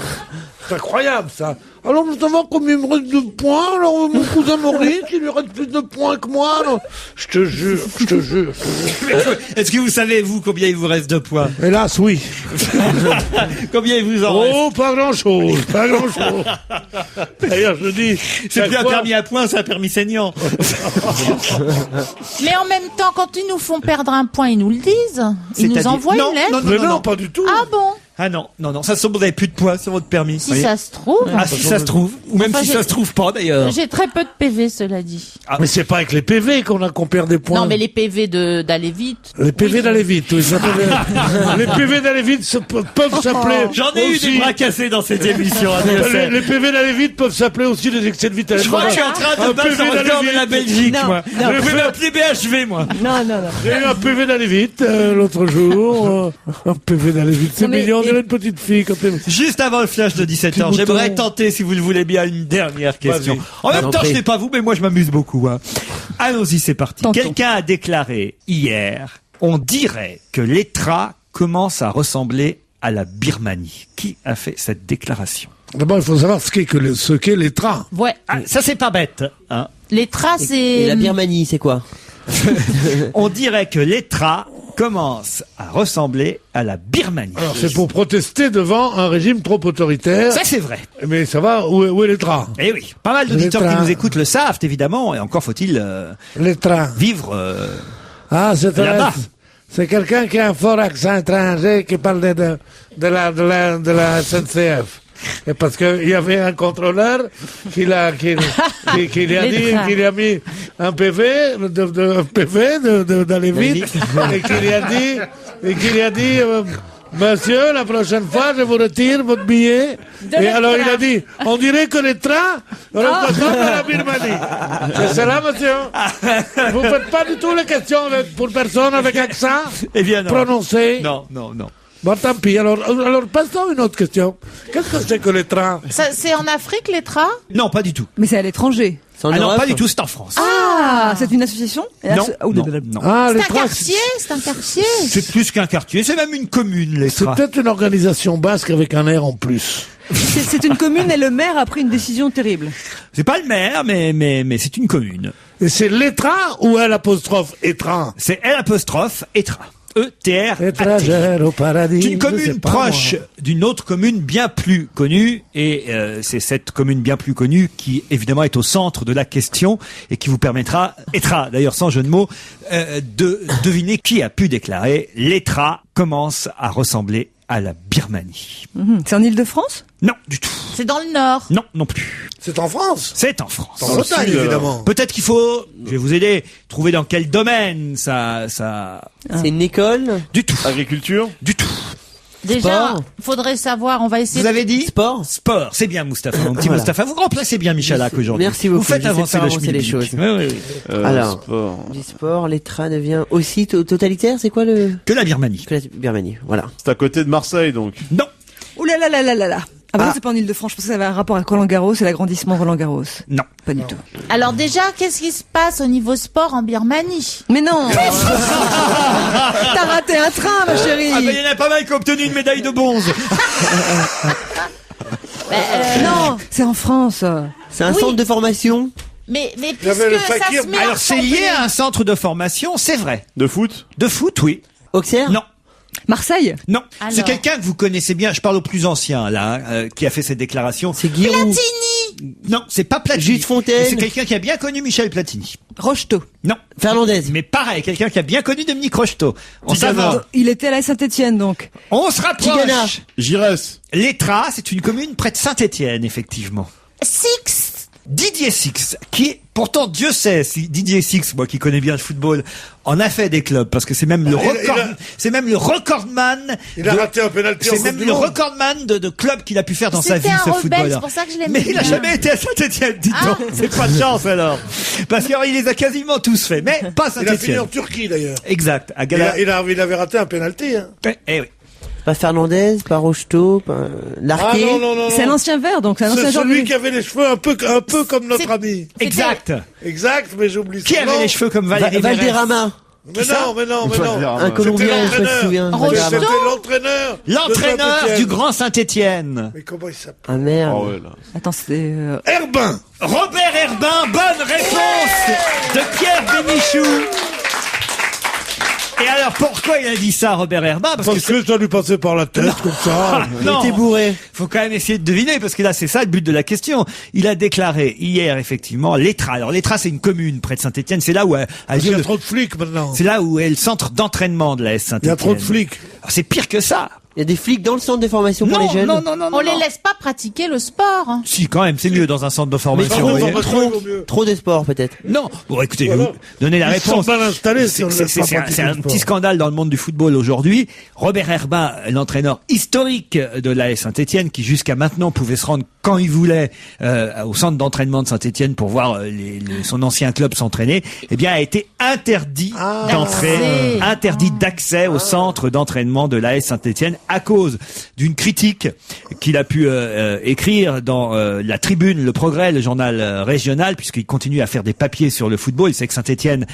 C'est incroyable, ça. Alors, nous savons combien il me reste de points. Alors, mon cousin Maurice, il lui reste plus de points que moi. Alors, je te jure. Est-ce que vous savez, vous, combien il vous reste de points? Hélas, oui. Combien il vous en reste? Oh, pas grand-chose. D'ailleurs, je dis... C'est chaque plus un fois- permis à points, c'est un permis saignant. Mais en même temps, quand ils nous font perdre un point, ils nous le disent. Ils nous C'est-à-dire- envoient Non, une lettre. non, Mais non, pas du tout. Ah bon? Ah non, ça se trouve, vous n'avez plus de points sur votre permis. Si Voyez. ça se trouve. Ah, si ça se trouve. Ou même Enfin, si j'ai- ça se trouve pas, d'ailleurs. J'ai très peu de PV, cela dit. Mais c'est pas avec les PV qu'on perd des points. Non, mais les PV d'aller vite. Les PV d'aller vite, oui. ça s'appelle- les PV d'aller vite peuvent s'appeler. J'en ai eu aussi- des bras cassés dans cette émission. hein, je le sais. Les PV d'aller vite peuvent s'appeler aussi des excès de vitesse. Je crois que je suis en train de Un battre PV le record d'aller de la vite. Belgique, Non, moi. non. Je vais m'appeler BHV, moi. Non, non, non. J'ai eu un PV d'aller vite l'autre jour. Un PV d'aller vite. C'est Non, mais- mignon, on dirait une petite fille quand elle... Juste avant le flash de 17h, Petit j'aimerais bouton. tenter, si vous le voulez bien, une dernière question. Vas-y. En même J'en temps, je prie. sais pas vous, mais moi je m'amuse beaucoup. Hein. Allons-y, c'est parti. Tentons. Quelqu'un a déclaré hier, on dirait que l'ETRA commence à ressembler à la Birmanie. Qui a fait cette déclaration? D'abord, il faut savoir ce qu'est l'ETRA. Ouais. Ah, ça c'est pas bête. Hein. Les traces Et la et... Birmanie, c'est quoi? On dirait que l'ETRA commence à ressembler à la Birmanie. Alors, c'est pour protester devant un régime trop autoritaire. Ça c'est vrai. Mais ça va, où est l'ETRA? Eh oui, pas mal d'auditeurs qui L'ETRA. nous écoutent le savent évidemment, et encore faut-il L'ETRA. vivre. Ah, Là-bas. c'est quelqu'un qui a un fort accent étranger qui parle de la SNCF. Et parce qu'il y avait un contrôleur qui lui a dit, qu'il lui a mis un PV, d'aller vite, et qu'il lui a dit, monsieur, la prochaine fois, je vous retire votre billet. Et alors il a dit, on dirait que les trains représentent la Birmanie. C'est cela, monsieur? Vous faites pas du tout les questions pour personne avec accent Eh bien non. prononcé? Non. Bon, tant pis. Alors passons à une autre question. Qu'est-ce que c'est que les trains? Ça, c'est en Afrique, les trains? Non, pas du tout. Mais c'est à l'étranger. C'est en Ah non, Europe pas du tout, c'est en France. Ah, c'est une association? non, Oh, non, de- non. Ah, les C'est un trains, quartier? C'est un quartier? C'est plus qu'un quartier, c'est même une commune, les c'est trains. peut-être une organisation basque avec un air en plus. C'est une commune et le maire a pris une décision terrible. C'est pas le maire, mais c'est une commune. Et c'est l'ETRA ou l'apostrophe ETRA? C'est L'' ETRA. E-T-R. Étrangère au paradis. C'est une je sais commune pas, proche moi. d'une autre commune bien plus connue, et c'est cette commune bien plus connue qui évidemment est au centre de la question et qui vous permettra, ETRA d'ailleurs sans jeu de mots, de deviner qui a pu déclarer l'ETRA commence à ressembler à la Birmanie. C'est en Île-de-France? Non, du tout. C'est dans le Nord. Non, non plus. C'est en France. C'est en France. En Bretagne, évidemment. Peut-être qu'il faut, je vais vous aider, trouver dans quel domaine ça, C'est une école? du tout, Agriculture? du tout. Déjà, Sport. faudrait savoir, on va essayer Vous avez dit Sport. Sport, c'est bien Moustapha, mon petit Voilà. Moustapha. Vous remplacez bien Michalak aujourd'hui. Merci beaucoup, Vous faites j'essaie de avancer faire le avancer les schmilblick. choses. Oui, oui, oui. Alors, Sport. du sport, l'Etra devient aussi totalitaire, c'est quoi le... Que la Birmanie. Que la Birmanie, voilà. C'est à côté de Marseille, donc. Non. Ouh là là là là là là. Ah bah non, c'est pas en Ile-de-France, je pense que ça avait un rapport avec Roland-Garros et l'agrandissement Roland-Garros. Non. Pas du tout. Alors déjà, qu'est-ce qui se passe au niveau sport en Birmanie? Mais non. T'as raté un train, ma chérie. Ah ben, il y en a pas mal qui ont obtenu une médaille de bronze. Non, c'est en France. C'est un Oui. centre de formation. Mais Il y avait le puisque ça fakir. se mélange Alors c'est lié à un centre de formation, c'est vrai. De foot? De foot, oui. Auxerre. Non. Marseille. Non, Alors. c'est quelqu'un que vous connaissez bien. Je parle au plus ancien là, qui a fait cette déclaration. C'est Giroud. Non, c'est pas Platini. Juste Fontaine. C'est quelqu'un qui a bien connu Michel Platini. Rocheteau. Non, Fernandez. mais pareil, quelqu'un qui a bien connu Dominique Rocheteau. On s'avance. Il était à la Saint-Étienne, donc. On se Tigana. rapproche. Giresse. L'Étra, c'est une commune près de Saint-Étienne, effectivement. Six. Didier Six, qui est, pourtant Dieu sait si Didier Six, moi qui connais bien le football, en a fait des clubs parce que c'est même le c'est même le recordman. Il a raté un penalty en C'est Coupe même du le Monde. recordman de clubs qu'il a pu faire dans sa vie, C'était un ce rebelle, footballeur. c'est pour ça que je l'aime Mais il a bien. jamais été à Saint-Étienne, dites donc. C'est pas de chance alors. Parce qu'il les a quasiment tous fait, mais pas Il a fini Saint-Étienne. en Turquie d'ailleurs. Exact. À Gala. Il avait raté un penalty. Hein. Eh oui. Pas Fernandez, pas Rocheteau, pas Larquet. Ah non. C'est un ancien vert, donc c'est un ancien C'est joueur. celui qui avait les cheveux un peu comme notre C'est- ami. Exact. Exact, mais j'oublie Qui son avait nom. les cheveux comme Valérie Mérès? Valderrama. Mais non. Un Colombien, je sais pas si tu te souviens. C'était Valderrama. l'entraîneur. de L'entraîneur Saint-Étienne. du Grand Saint-Étienne. Mais comment il s'appelle? Ah merde. Ah ouais, là. Attends, c'est... Herbin. Robert Herbin, bonne réponse de Pierre Bénichou. Et alors, pourquoi il a dit ça, Robert Herbin? Parce que ça lui passait par la tête comme ça. Il non. était bourré. Faut quand même essayer de deviner, parce que là, c'est ça le but de la question. Il a déclaré hier, effectivement, l'Étra. Alors, l'Étra, c'est une commune près de Saint-Étienne. C'est là où Il y a trop de flics maintenant. c'est là où est le centre d'entraînement de la S Il y Saint-Étienne. a trop de flics. Alors, c'est pire que ça. Il y a des flics dans le centre de formation pour Non, les jeunes. non. On les laisse pas pratiquer le sport. hein. Si, quand même, c'est mieux dans un centre de Mais formation. trop, vous voyez. trop de sport peut-être. Non. Bon, écoutez, je vais Voilà. vous donner la Ils sont réponse. mal installés si on ne C'est laisse pas c'est un, pratiquer c'est un le petit sport. scandale dans le monde du football aujourd'hui. Robert Herbin, l'entraîneur historique de l'AS Saint-Étienne, qui jusqu'à maintenant pouvait se rendre quand il voulait au centre d'entraînement de Saint-Étienne pour voir son ancien club s'entraîner, eh bien a été interdit d'entrer, D'accès. interdit d'accès au centre d'entraînement de l'AS Saint-Étienne à cause d'une critique qu'il a pu écrire dans la Tribune, Le Progrès, le journal régional, puisqu'il continue à faire des papiers sur le football. Il sait que Saint-Étienne,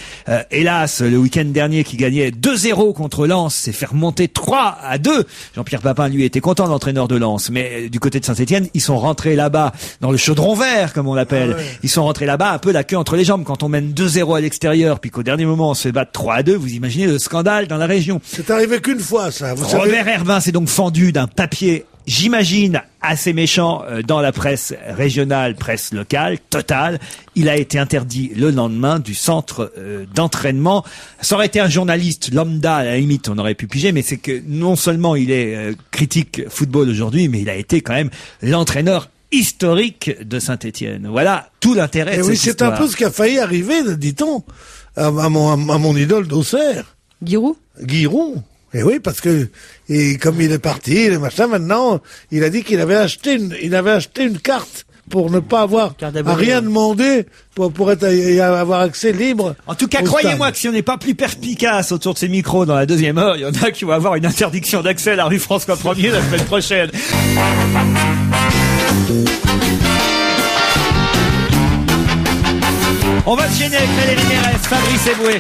hélas, le week-end dernier, qui gagnait 2-0 contre Lens, s'est fait remonter 3-2. Jean-Pierre Papin, lui, était content, l'entraîneur de Lens. Mais du côté de Saint-Étienne, ils sont rentrés là-bas dans le chaudron vert, comme on l'appelle. Ils sont rentrés là-bas un peu la queue entre les jambes. Quand on mène 2-0 à l'extérieur, puis qu'au dernier moment, on se fait battre 3-2, vous imaginez le scandale dans la région. C'est arrivé qu'une fois, ça. Vous savez. Robert Herbin s'est donc fendu d'un papier, j'imagine, assez méchant dans la presse régionale, presse locale, totale. Il a été interdit le lendemain du centre d'entraînement. Ça aurait été un journaliste lambda, à la limite, on aurait pu piger, mais c'est que non seulement il est critique football aujourd'hui, mais il a été quand même l'entraîneur historique de Saint-Étienne. Voilà tout l'intérêt Et de oui, cette c'est un histoire. peu ce qui a failli arriver, dit-on, à mon idole d'Auxerre, Giroud. Giroud. Et oui, parce que comme il est parti, le machin, maintenant, il a dit qu'il avait acheté une carte pour ne pas avoir Carte à d'abonné. rien demander pour être et avoir accès libre. En tout cas, au croyez-moi stade. que si on n'est pas plus perspicace autour de ces micros dans la deuxième heure, il y en a qui vont avoir une interdiction d'accès à la rue François 1er la semaine prochaine. On va se gêner avec Valérie Mérès, Fabrice Eboué,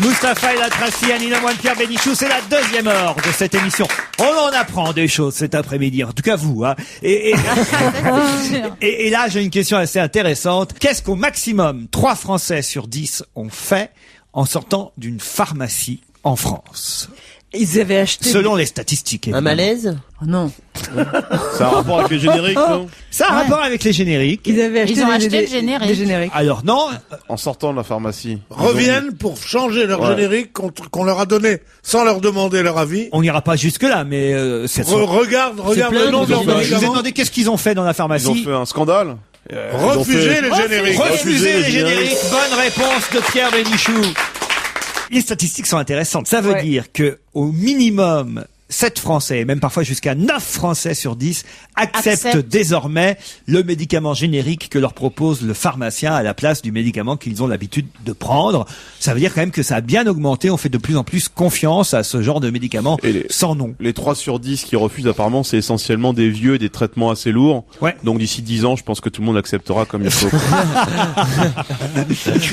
Moustapha El Atrassi, Anina Moine, Pierre Bénichou. C'est la deuxième heure de cette émission. On en apprend des choses cet après-midi. En tout cas, vous, hein. Et là, j'ai une question assez intéressante. Qu'est-ce qu'au maximum 3 Français sur 10 ont fait en sortant d'une pharmacie en France? Ils avaient acheté... Selon les statistiques. Un évidemment. malaise. Oh non. Ça a un rapport avec les génériques, non? Ça a un rapport avec les génériques. Ils avaient acheté, Ils ont des- acheté des- le générique. des génériques. Alors non, En sortant de la pharmacie. Reviennent pour changer leur Ouais. générique qu'on leur a donné sans leur demander leur avis. on n'ira pas jusque-là, mais Regarde plein le nom de de leur Je vous ai médicament. demandé qu'est-ce qu'ils ont fait dans la Ils ont pharmacie. fait un scandale. Ils ont Refuser fait- les génériques. Refuser les génériques. Bonne réponse de Pierre Bénichou. Les statistiques sont intéressantes. Ça veut Ouais. dire que au minimum 7 Français, et même parfois jusqu'à 9 Français sur 10 acceptent désormais le médicament générique que leur propose le pharmacien à la place du médicament qu'ils ont l'habitude de prendre. Ça veut dire quand même que ça a bien augmenté. On fait de plus en plus confiance à ce genre de médicaments sans nom. Les 3 sur 10 qui refusent, apparemment, c'est essentiellement des vieux et des traitements assez lourds. Ouais. Donc d'ici 10 ans, je pense que tout le monde acceptera comme il faut.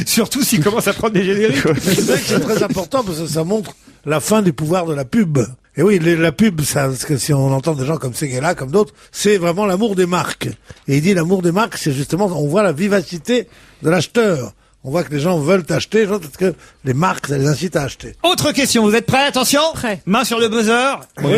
Surtout s'ils commencent à prendre des génériques. C'est vrai que c'est très important parce que ça montre la fin des pouvoirs de la pub. Et oui, la pub, ça, parce que si on entend des gens comme Seguela, comme d'autres, c'est vraiment l'amour des marques. Et il dit l'amour des marques, c'est justement, on voit la vivacité de l'acheteur. On voit que les gens veulent acheter, parce que les marques, ça les incite à acheter. Autre question, vous êtes prêts? Attention. Prêt. Main sur le buzzer. Oui,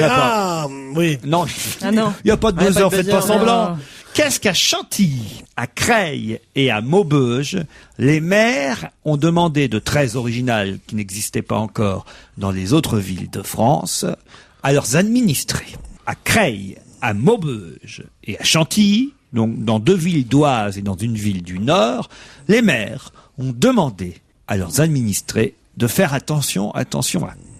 oui. Non. Ah non. Il n'y a pas de Ah, buzzer, pas de faites buzzer, pas semblant. non. Qu'est-ce qu'à Chantilly, à Creil et à Maubeuge, les maires ont demandé de très original, qui n'existait pas encore dans les autres villes de France, à leurs administrés? À Creil, à Maubeuge et à Chantilly, donc dans 2 villes d'Oise et dans une ville du Nord, les maires ont demandé à leurs administrés de faire attention à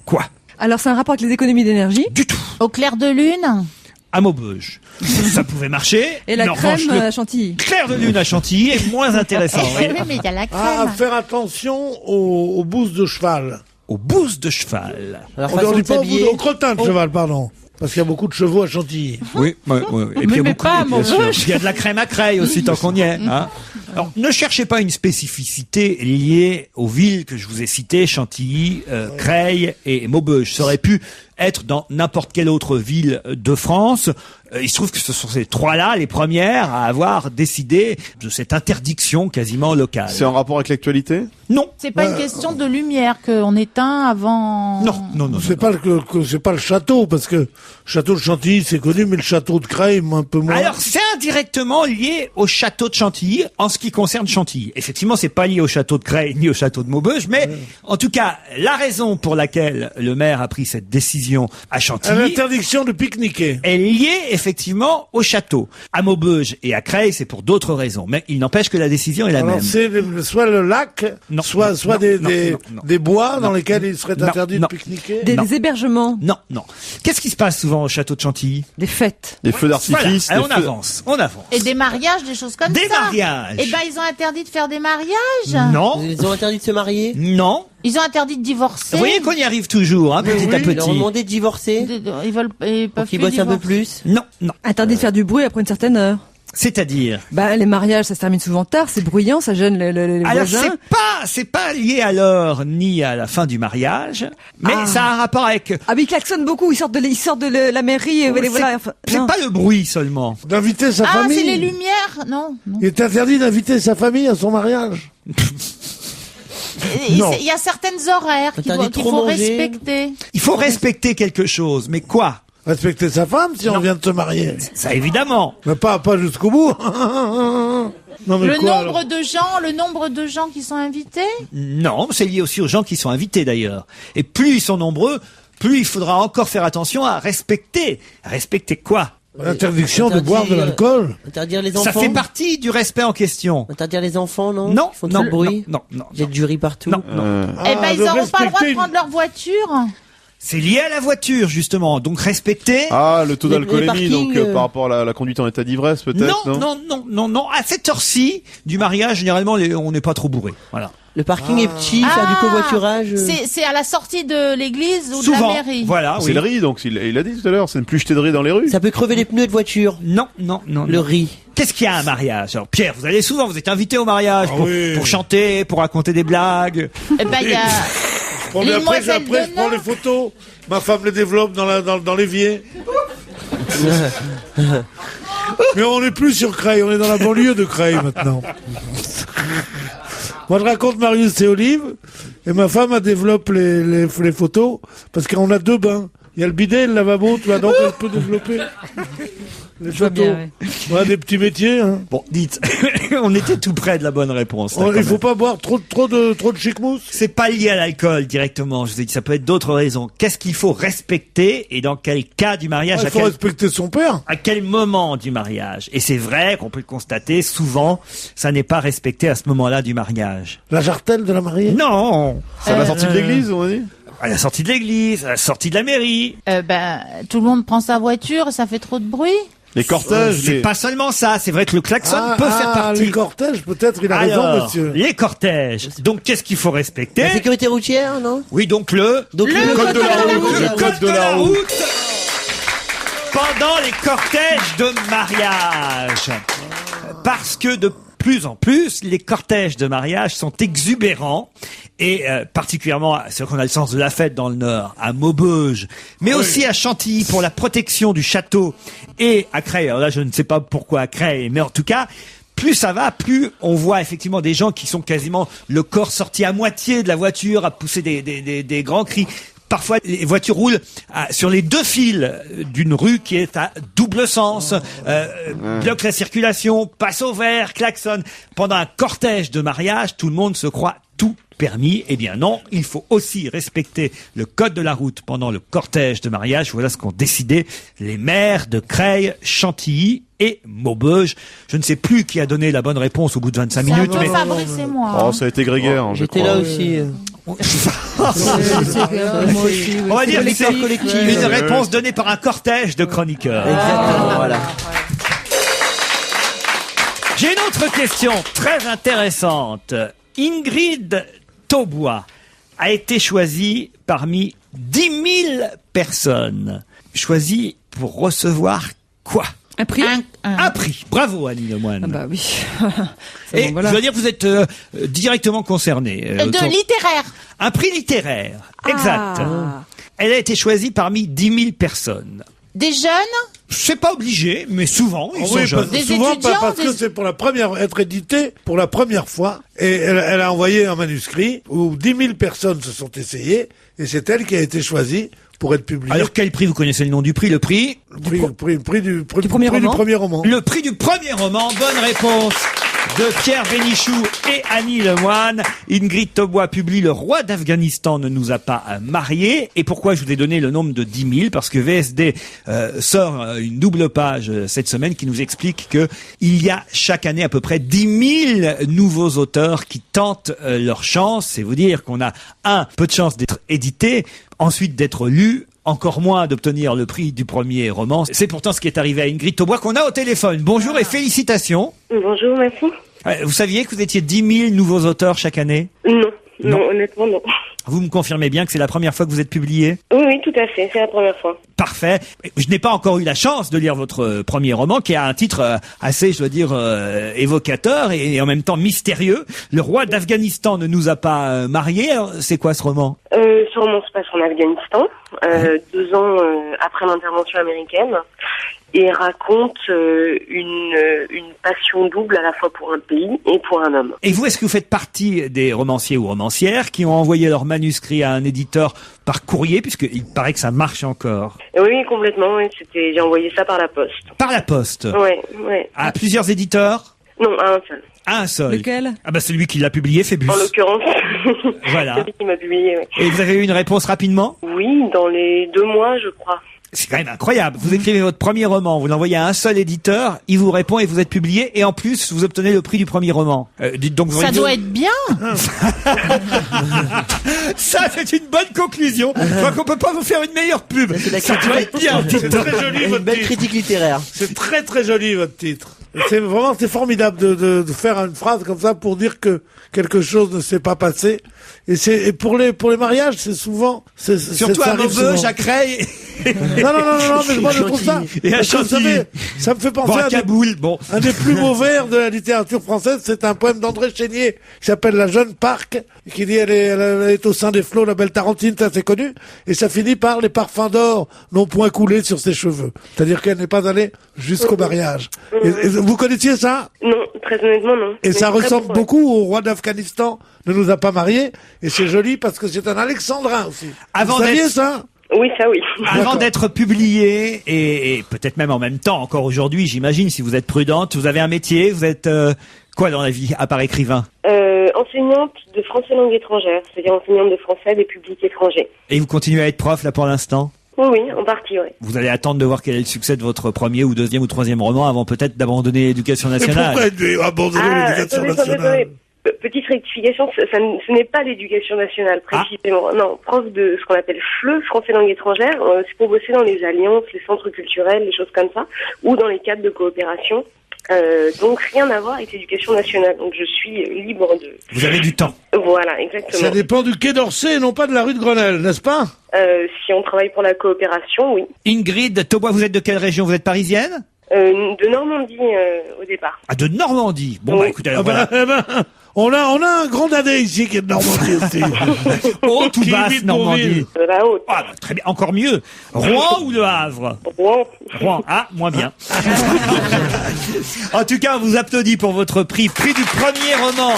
quoi? Alors, c'est un rapport avec les économies d'énergie. Du tout. Au clair de lune. À Maubeuge, ça pouvait marcher. Et la mais en revanche, crème le à Chantilly. clair de lune à Chantilly est moins intéressant. Oui, mais il y a la crème. À faire attention aux bousses de cheval. Aux bousses de cheval. Alors, On ne façon dit de pas s'habiller. aux crottins de cheval, pardon. Parce qu'il y a beaucoup de chevaux à Chantilly. Oui, oui. Et puis il y a mais beaucoup- pas à bien sûr. Maubeuge. Il y a de la crème à Creil aussi tant qu'on y est. Hein. Alors, ne cherchez pas une spécificité liée aux villes que je vous ai citées, Chantilly, Creil et Maubeuge. Ça aurait pu être dans n'importe quelle autre ville de France. Il se trouve que ce sont ces 3-là les premières à avoir décidé de cette interdiction quasiment locale. C'est en rapport avec l'actualité? Non. C'est pas une question de lumière qu'on éteint avant. Non. C'est pas c'est pas le château, parce que le château de Chantilly, c'est connu, mais le château de Creil, un peu moins. Alors, c'est indirectement lié au château de Chantilly, en ce qui concerne Chantilly. Effectivement, c'est pas lié au château de Creil ni au château de Maubeuge, mais en tout cas, la raison pour laquelle le maire a pris cette décision à Chantilly L'interdiction de pique-niquer. est liée effectivement au château. À Maubeuge et à Creil, c'est pour d'autres raisons, mais il n'empêche que la décision est la Alors même. c'est soit le lac, Non, soit non, des non. bois dans Non, lesquels il serait non, interdit non. de pique-niquer. Non. Des hébergements, Non. Qu'est-ce qui se passe souvent au château de Chantilly? des fêtes. Des feux d'artifice? Voilà. des On feux- avance, on avance. Et des mariages, des choses comme Des ça. mariages. Eh ben, ils ont interdit de faire des mariages. Non. Ils ont interdit de se marier. Non. Ils ont interdit de divorcer. Vous voyez qu'on y arrive toujours, hein, petit à Ils leur ont petit. demandé de divorcer Ils veulent, ils peuvent pour qu'ils plus bossent un peu divorcer. plus. Non. Interdit de faire du bruit après une certaine heure. C'est-à-dire? Bah, les mariages, ça se termine souvent tard, c'est bruyant, ça gêne les Alors voisins. c'est pas lié à l'heure ni à la fin du mariage, mais ça a un rapport avec. Ah, mais ils klaxonnent beaucoup, ils sortent de la mairie, et C'est voilà. Enfin, c'est non. pas le bruit seulement. D'inviter sa Ah, famille. c'est les lumières. Non. Il est interdit d'inviter sa famille à son mariage. Non. Il y a certaines horaires Interdit qu'il trop faut manger. respecter. Il faut respecter quelque chose, mais quoi? Respecter sa femme si on Non. vient de se marier. Ça évidemment. Mais pas jusqu'au bout. Non, mais Le quoi, nombre alors le nombre de gens qui sont invités. Non, c'est lié aussi aux gens qui sont invités d'ailleurs. Et plus ils sont nombreux, plus il faudra encore faire attention à respecter. Respecter quoi? L'interdiction de Interdit, boire de l'alcool. Interdire les enfants. Ça fait partie du respect en question. Interdire les enfants, non? Non, Ils font non, trop de bruit. non. Il y a du riz partout. Non. Eh ben, ils de n'auront pas le droit respecter de prendre leur voiture. C'est lié à la voiture justement. Donc respecter. Ah, le taux Les d'alcoolémie, parkings, donc par rapport à la conduite en état d'ivresse, peut-être, Non. À cette heure-ci du mariage, généralement, on n'est pas trop bourré. Voilà. Le parking est petit, faire du covoiturage. C'est à la sortie de l'église ou Souvent. de la mairie. Voilà. C'est Oui. le riz, donc il a dit tout à l'heure, c'est ne plus jeter de riz dans les rues. Ça peut crever les pneus de voiture. Non. Le riz. Qu'est-ce qu'il y a à un mariage? Alors Pierre, vous allez souvent, vous êtes invité au mariage oui. pour chanter, pour raconter des blagues. Eh ben, il y a. Mais après, Demoiselle je prends d'honneur. les photos. Ma femme les développe dans l'évier. Mais on n'est plus sur Creil, on est dans la banlieue de Creil maintenant. Moi, je raconte Marius et Olive, et ma femme elle développe les photos, parce qu'on a 2 bains. Il y a le bidet et le lavabo, tu vois, donc elle peut développer les Je vois photos. bien, ouais. On a des petits métiers, hein. Bon, dites, on était tout près de la bonne réponse. là, quand Il faut même. pas boire trop de chic-mousse. C'est pas lié à l'alcool directement. Je vous ai dit, ça peut être d'autres raisons. Qu'est-ce qu'il faut respecter et dans quel cas du mariage, Il faut respecter son père. à quel moment du mariage? Et c'est vrai qu'on peut le constater, souvent, ça n'est pas respecté à ce moment-là du mariage. La jartelle de la mariée. Non! C'est à la sortie de l'église, on a dit? À la sortie de l'église, à la sortie de la mairie. Tout le monde prend sa voiture, ça fait trop de bruit. Les cortèges, C'est pas seulement ça, c'est vrai que le klaxon peut faire partie. Les cortèges, peut-être, il a raison, Alors, monsieur. les cortèges. Donc, qu'est-ce qu'il faut respecter? La sécurité routière, non? Oui, donc le Donc code de la route. le code de la route pendant les cortèges de mariage. Parce que de plus en plus, les cortèges de mariage sont exubérants. Et particulièrement, c'est qu'on a le sens de la fête dans le Nord, à Maubeuge, mais aussi à Chantilly pour la protection du château, et à Creil. Alors là, je ne sais pas pourquoi à Creil, mais en tout cas, plus ça va, plus on voit effectivement des gens qui sont quasiment le corps sorti à moitié de la voiture, à pousser des grands cris. Parfois, les voitures roulent sur les deux fils d'une rue qui est à double sens, bloquent la circulation, passe au vert, klaxonne. Pendant un cortège de mariage, tout le monde se croit tout permis. Eh bien non, il faut aussi respecter le code de la route pendant le cortège de mariage. Voilà ce qu'ont décidé les maires de Creil, Chantilly et Maubeuge. Je ne sais plus qui a donné la bonne réponse au bout de 25 C'est un minutes, peu mais Fabrice et moi. Oh, ça a été grégaire. Hein, je J'étais crois. là aussi. Moi aussi. on va dire que c'est collectif. une réponse donnée par un cortège de chroniqueurs. Exactement, voilà. J'ai une autre question très intéressante. Ingrid Taubois a été choisie parmi 10 000 personnes. Choisie pour recevoir quoi? Un prix? Un prix. Bravo Annie Lemoine. Ah bah oui. Et bon, voilà. je veux dire que vous êtes directement concerné. De littéraire. Un prix littéraire. Exact. Ah. Elle a été choisie parmi 10 000 personnes. Des jeunes. C'est pas obligé, mais souvent, ils sont Oui, jeunes. Des souvent étudiants, parce que c'est pour être édité pour la première fois. Et elle a envoyé un manuscrit où 10 000 personnes se sont essayées et c'est elle qui a été choisie pour être publiée. Alors quel prix? Vous connaissez le nom du prix? Le prix? Le prix du premier roman. premier roman. Le prix du premier roman. Bonne réponse de Pierre Bénichou et Annie Lemoine. Ingrid Taubois publie Le Roi d'Afghanistan ne nous a pas mariés. Et pourquoi je vous ai donné le nombre de 10 000? Parce que VSD sort une double page cette semaine qui nous explique que il y a chaque année à peu près 10 000 nouveaux auteurs qui tentent leur chance. C'est vous dire qu'on a peu de chance d'être édité, ensuite d'être lu, encore moins d'obtenir le prix du premier roman. C'est pourtant ce qui est arrivé à Ingrid Taubois qu'on a au téléphone. Bonjour et félicitations. Bonjour, merci. Vous saviez que vous étiez 10 000 nouveaux auteurs chaque année? Non, honnêtement, non. Vous me confirmez bien que c'est la première fois que vous êtes publié? Oui, tout à fait, c'est la première fois. Parfait. Je n'ai pas encore eu la chance de lire votre premier roman qui a un titre assez, je dois dire, évocateur et en même temps mystérieux. Le Roi d'Afghanistan ne nous a pas mariés. Alors, c'est quoi ce roman? Ce roman se passe en Afghanistan, 2 ans après l'intervention américaine, et raconte une passion double à la fois pour un pays et pour un homme. Et vous, est-ce que vous faites partie des romanciers ou romancières qui ont envoyé leur manuscrit à un éditeur par courrier, puisqu'il paraît que ça marche encore? Oui, complètement, oui, j'ai envoyé ça par la poste. Par la poste? Ouais. À plusieurs éditeurs? Non, à un seul. À un seul. Lequel? Ah bah celui qui l'a publié, Phébus. En l'occurrence, Voilà. celui qui m'a publié, oui. Et vous avez eu une réponse rapidement? Oui, dans les 2 mois, je crois. C'est quand même incroyable. Vous écrivez votre premier roman, vous l'envoyez à un seul éditeur, il vous répond et vous êtes publié, et en plus, vous obtenez le prix du premier roman. Dites donc, Ça doit être bien. Ça, c'est une bonne conclusion. Je crois qu'on peut pas vous faire une meilleure pub. C'est la Ça doit critique. être bien. C'est très joli Une votre belle titre. critique littéraire. C'est très très joli votre titre. C'est formidable de faire une phrase comme ça pour dire que quelque chose ne s'est pas passé. Et pour les mariages, c'est souvent Surtout ça à arrive Maubeuge, souvent. à Creil Non, mais moi je trouve ça. et à Parce que vous Chantilly. savez, ça me fait penser Bon, à à Kaboul. Bon. un des plus beaux vers de la littérature française, c'est un poème d'André Chénier qui s'appelle La Jeune Parc, qui dit elle est au sein des flots, la belle Tarentine, ça c'est connu, et ça finit par les parfums d'or n'ont point coulé sur ses cheveux. C'est-à-dire qu'elle n'est pas allée jusqu'au mariage. Et vous connaissiez ça? Non, très honnêtement, non. Et Mais ça très ressemble bon, beaucoup au roi d'Afghanistan ne nous a pas mariés, et c'est joli parce que c'est un alexandrin aussi. Avant vous saviez d'être- ça? Oui, ça oui. Avant D'accord. d'être publié, et peut-être même en même temps, encore aujourd'hui, j'imagine, si vous êtes prudente, vous avez un métier, vous êtes quoi dans la vie, à part écrivain? Enseignante de français langue étrangère, c'est-à-dire enseignante de français des publics étrangers. Et vous continuez à être prof, là, pour l'instant? Oui, en partie, oui. Vous allez attendre de voir quel est le succès de votre premier ou deuxième ou troisième roman avant peut-être d'abandonner l'éducation Et nationale. pourquoi elle devait abandonner l'éducation attendez, nationale? Petite rectification, ce n'est pas l'éducation nationale, précisément. Non, prof de ce qu'on appelle FLE, français langue étrangère, c'est pour bosser dans les alliances, les centres culturels, les choses comme ça, ou dans les cadres de coopération. Donc rien à voir avec l'éducation nationale. Donc je suis libre de... Vous avez du temps. Voilà, exactement. Ça dépend du Quai d'Orsay et non pas de la rue de Grenelle, n'est-ce pas? Si on travaille pour la coopération, oui. Ingrid Taubois, vous êtes de quelle région? Vous êtes parisienne? De Normandie au départ. Ah, de Normandie. Bon, Oui. bah écoutez, alors voilà. On a un grand dadais ici qui est de Normandie aussi. Haute ou Qui basse vit de Normandie? De la haute. Ah, bah, très bien, encore mieux. Rouen ou Le Havre? Rouen. Rouen, ah, moins bien. En tout cas, on vous applaudit pour votre prix du premier roman.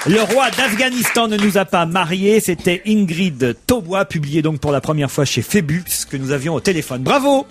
Le roi d'Afghanistan ne nous a pas mariés. C'était Ingrid Taubois, publié donc pour la première fois chez Phébus, que nous avions au téléphone. Bravo!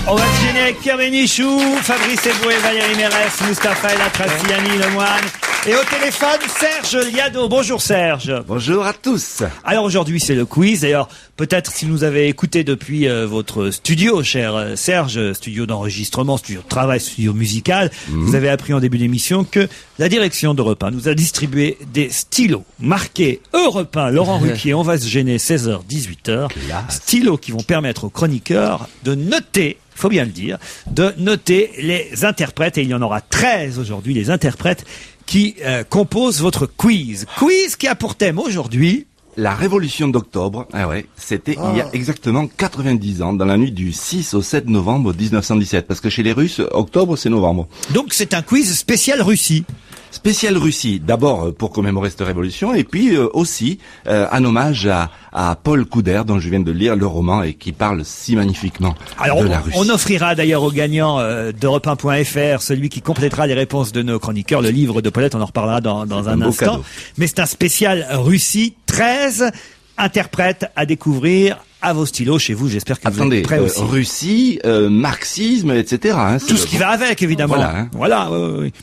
On va se gêner avec Pierre Bénichou, Fabrice Eboué, Valérie Mérès, Mustapha El Atrassi, Annie Lemoine. Et au téléphone, Serge Liado. Bonjour Serge. Bonjour à tous. Alors aujourd'hui, c'est le quiz. D'ailleurs, peut-être si vous avez écouté depuis votre studio, cher Serge, studio d'enregistrement, studio de travail, studio musical, vous avez appris en début d'émission que la direction d'Europe 1 nous a distribué des stylos marqués Europe 1, Laurent Ruquier, on va se gêner, 16h, 18h. Stylos qui vont permettre aux chroniqueurs de noter, faut bien le dire, de noter les interprètes. Et il y en aura 13 aujourd'hui, les interprètes qui composent votre quiz. Quiz qui a pour thème aujourd'hui... La révolution d'octobre, c'était il y a exactement 90 ans, dans la nuit du 6 au 7 novembre 1917. Parce que chez les Russes, octobre, c'est novembre. Donc c'est un quiz spécial Russie. Spécial Russie, d'abord pour commémorer cette révolution, et puis aussi un hommage à Paul Couder, dont je viens de lire le roman et qui parle si magnifiquement de la Russie. On offrira d'ailleurs aux gagnants d'Europe1.fr, celui qui complétera les réponses de nos chroniqueurs, le livre de Paulette, on en reparlera dans un instant. Cadeau. Mais c'est un spécial Russie, 13 interprètes à découvrir à vos stylos chez vous, j'espère que vous êtes prêts aussi. Russie, marxisme, etc. Tout ce qui va avec, évidemment. Voilà.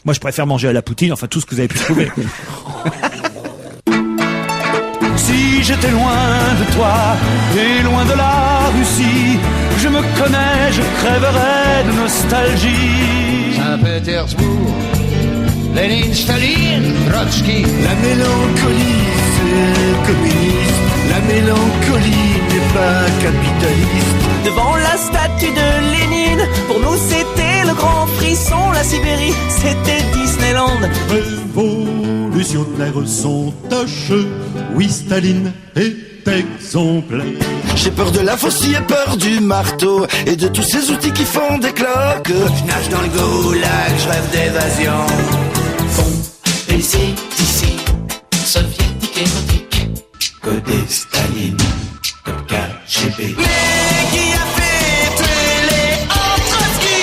Moi, je préfère manger à la poutine, enfin tout ce que vous avez pu trouver. Si j'étais loin de toi et loin de la Russie, je me connais, je crèverais de nostalgie. Saint-Pétersbourg, Lénine, Staline, Trotsky. La mélancolie, c'est communiste. La mélancolie n'est pas capitaliste. Devant la statue de Lénine, pour nous c'était le grand frisson. La Sibérie, c'était Disneyland. Révolutionnaires sont tâcheux, oui Staline est exemplaire. J'ai peur de la faucille et peur du marteau et de tous ces outils qui font des cloques. Je nage dans le goulag, je rêve d'évasion. Fond, ici, d'ici, soviétique érotique, codé Staline, code KGB. Mais qui a fait tuer les Trotsky?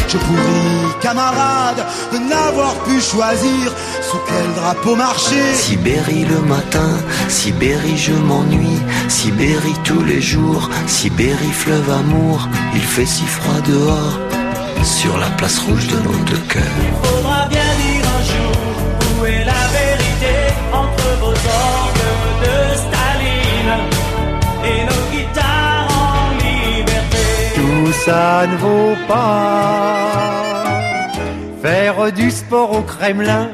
Je pourris, camarade, de n'avoir pu choisir sous quel drapeau marcher. Sibérie le matin, Sibérie je m'ennuie, Sibérie tous les jours, Sibérie fleuve amour, il fait si froid dehors, sur la place rouge de nos deux cœurs. Faudra bien dire un jour où est la vérité entre vos orgues de Staline et nos guitares en liberté. Tout ça ne vaut pas faire du sport au Kremlin.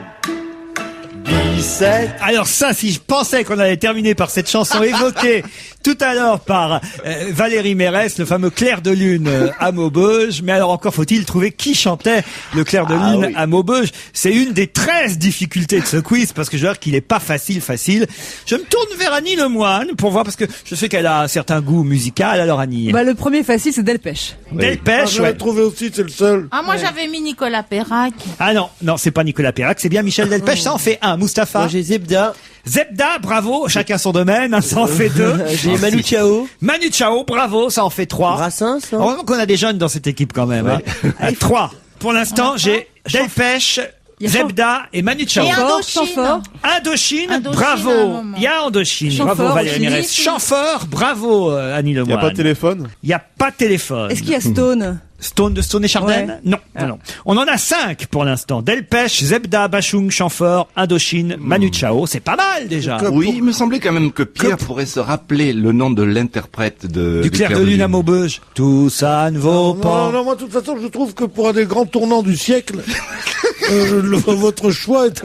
17. Alors ça, si je pensais qu'on allait terminer par cette chanson évoquée tout à l'heure par Valérie Mérès, le fameux Clair de Lune à Maubeuge. Mais alors encore faut-il trouver qui chantait le Clair de Lune à Maubeuge. C'est une des 13 difficultés de ce quiz, parce que je vois qu'il est pas facile. Je me tourne vers Annie Lemoine pour voir, parce que je sais qu'elle a un certain goût musical. Alors Annie. Le premier facile, c'est Delpech. Delpech, je l'ai trouvé aussi, c'est le seul. Ah, moi j'avais mis Nicolas Perrac. Ah non, c'est pas Nicolas Perrac, c'est bien Michel Delpech. Ça en fait un. Mustapha. Moi j'ai Zebda. Zebda, bravo, chacun son domaine, ça en fait 2. J'ai Manu Chao. Manu Chao, bravo, ça en fait 3. Brassens. Heureusement qu'on a des jeunes dans cette équipe quand même. Ouais. Allez, 3. Pour l'instant, j'ai Delpech, Zebda et Manu Chao. Et Indochine, bravo. Il y a Indochine, bravo Valérie Mérès. Chamfort, bravo Annie Lemoine. Il n'y a pas de téléphone? Il n'y a pas de téléphone. Est-ce qu'il y a Stone? Stone de Stone et Chardin? Ouais. Non, non. On en a 5 pour l'instant. Delpech, Zebda, Bachung, Chamfort, Indochine, Manu Chao. C'est pas mal déjà. Oui, il me semblait quand même que Pierre pourrait se rappeler le nom de l'interprète du clair de lune à Maubeuge. Tout ça ne vaut pas. Non, moi, de toute façon, je trouve que pour un des grands tournants du siècle, votre choix est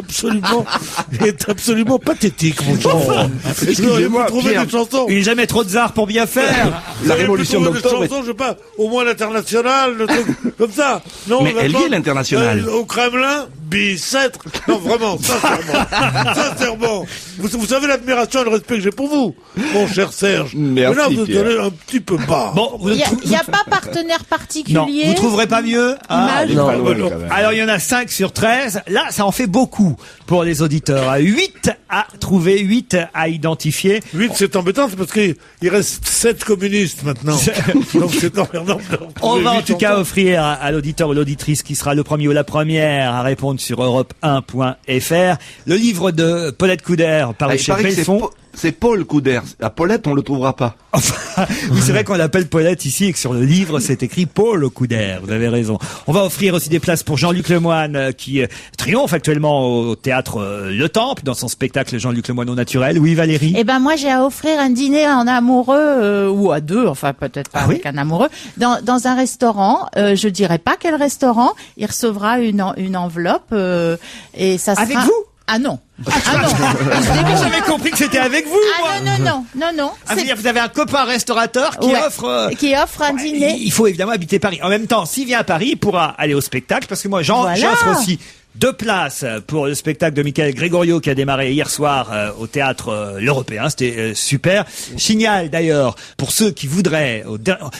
absolument pathétique, mon cher. Excusez-moi, vous trouvez Pierre, des chansons. il n'est jamais trop de tsar pour bien faire. La Révolution d'octobre. Des chansons, je sais pas, au moins l'international, le truc comme ça. Non, mais elle y est l'international. Au Kremlin, bicêtre. Non, vraiment, sincèrement. Vous savez l'admiration et le respect que j'ai pour vous, mon cher Serge. Merci, mais là, vous Pierre. allez un petit peu bas. Bon, il n'y a pas partenaire particulier. Non, vous trouverez pas mieux? Image. Non, loin, non. quand même. Alors, il y en a 5 sur 13. Là, ça en fait beaucoup pour les auditeurs. 8 à trouver, 8 à identifier. 8, c'est embêtant, c'est parce qu'il reste 7 communistes maintenant. Donc c'est emmerdant. On va en tout cas offrir à l'auditeur ou l'auditrice qui sera le premier ou la première à répondre sur europe1.fr le livre de Paulette Couder paru Il chez paraît que Pelleçon. c'est Paul Couder. À Paulette, on le trouvera pas. Enfin, oui, c'est vrai qu'on l'appelle Paulette ici et que sur le livre, c'est écrit Paul Couder. Vous avez raison. On va offrir aussi des places pour Jean-Luc Lemoyne qui triomphe actuellement au théâtre Le Temple dans son spectacle Jean-Luc Lemoyne au naturel. Oui, Valérie? Eh ben moi j'ai à offrir un dîner en amoureux ou à deux, enfin peut-être pas avec un amoureux, dans un restaurant. Je dirais pas quel restaurant. Il recevra une enveloppe et ça sera. Avec vous? Ah non. J'avais compris que c'était avec vous. Non. Ah, vous avez un copain restaurateur qui offre un dîner. Il faut évidemment habiter Paris. En même temps, s'il vient à Paris, il pourra aller au spectacle parce que moi, j'offre aussi 2 places pour le spectacle de Michael Gregorio qui a démarré hier soir au théâtre l'Européen. C'était super. Signal d'ailleurs pour ceux qui voudraient.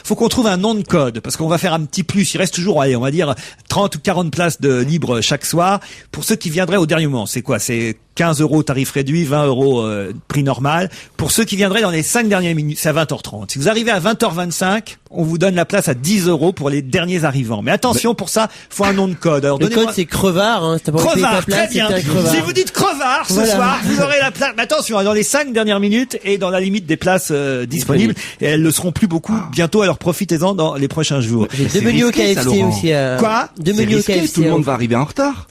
Faut qu'on trouve un nom de code parce qu'on va faire un petit plus. Il reste toujours, allez, on va dire 30 ou 40 places de libre chaque soir pour ceux qui viendraient au dernier moment. C'est quoi? C'est 15 € tarif réduit, 20 € prix normal. Pour ceux qui viendraient dans les 5 dernières minutes, c'est à 20h30. Si vous arrivez à 20h25, on vous donne la place à 10 € pour les derniers arrivants. Mais attention, pour ça, faut un nom de code. Alors, le code, c'est Crevard, hein. T'as pas payé ta Crevard, place, très bien. c'était un Crevard. Si vous dites Crevard ce Voilà. soir, vous aurez la place. Mais attention, dans les 5 dernières minutes et dans la limite des places disponibles. Et elles ne seront plus beaucoup bientôt, alors profitez-en dans les prochains jours. J'ai 2 menus au KFC aussi. Quoi? 2 menus au KFC. Tout le monde va arriver en retard.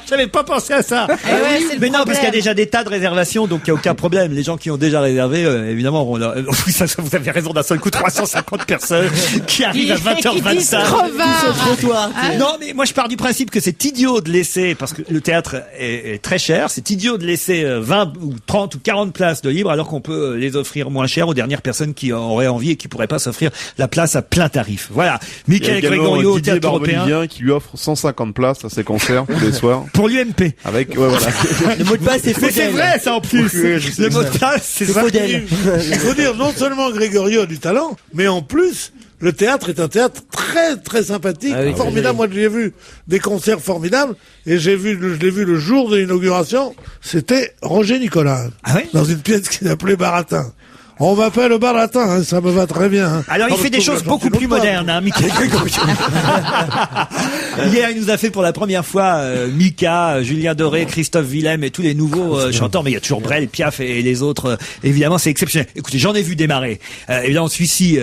J'avais pas pensé à ça. C'est Mais le non, parce qu'il y a problème. déjà des tas de réservations, donc il n'y a aucun problème. Les gens qui ont déjà réservé, évidemment, vous avez raison d'un seul coup, 350 personnes qui arrivent à 20h25. Non, mais moi je pars du principe que c'est idiot de laisser, parce que le théâtre est très cher, c'est idiot de laisser 20 ou 30 ou 40 places de libre alors qu'on peut les offrir moins cher aux dernières personnes qui auraient envie et qui pourraient pas s'offrir la place à plein tarif. Voilà. Michael Gregorio au Didier théâtre européen. Barbelivien qui lui offre 150 places à ses concerts tous les soirs. Pour l'UMP. Avec, ouais, voilà. Le mot de passe, c'est Mais c'est Faudel. vrai, ça, en plus. Oui, je sais. Le mot de passe, c'est ça. Faudel. Il faut dire, non seulement Grégorio a du talent, mais en plus, le théâtre est un théâtre très très sympathique, Ah oui, formidable. Moi, j'ai vu des concerts formidables et je l'ai vu le jour de l'inauguration. C'était Roger Nicolas dans une pièce qui s'appelait Baratin. On m'appelle le Baratin, hein, ça me va très bien. Hein. Alors, il fait des choses beaucoup plus modernes, hein, Michael Gregorio. Hier, il nous a fait pour la première fois Mika, Julien Doré, Christophe Willem et tous les nouveaux chanteurs. Mais il y a toujours Brel, Piaf et les autres. Évidemment, c'est exceptionnel. Écoutez, j'en ai vu démarrer. Évidemment, celui-ci,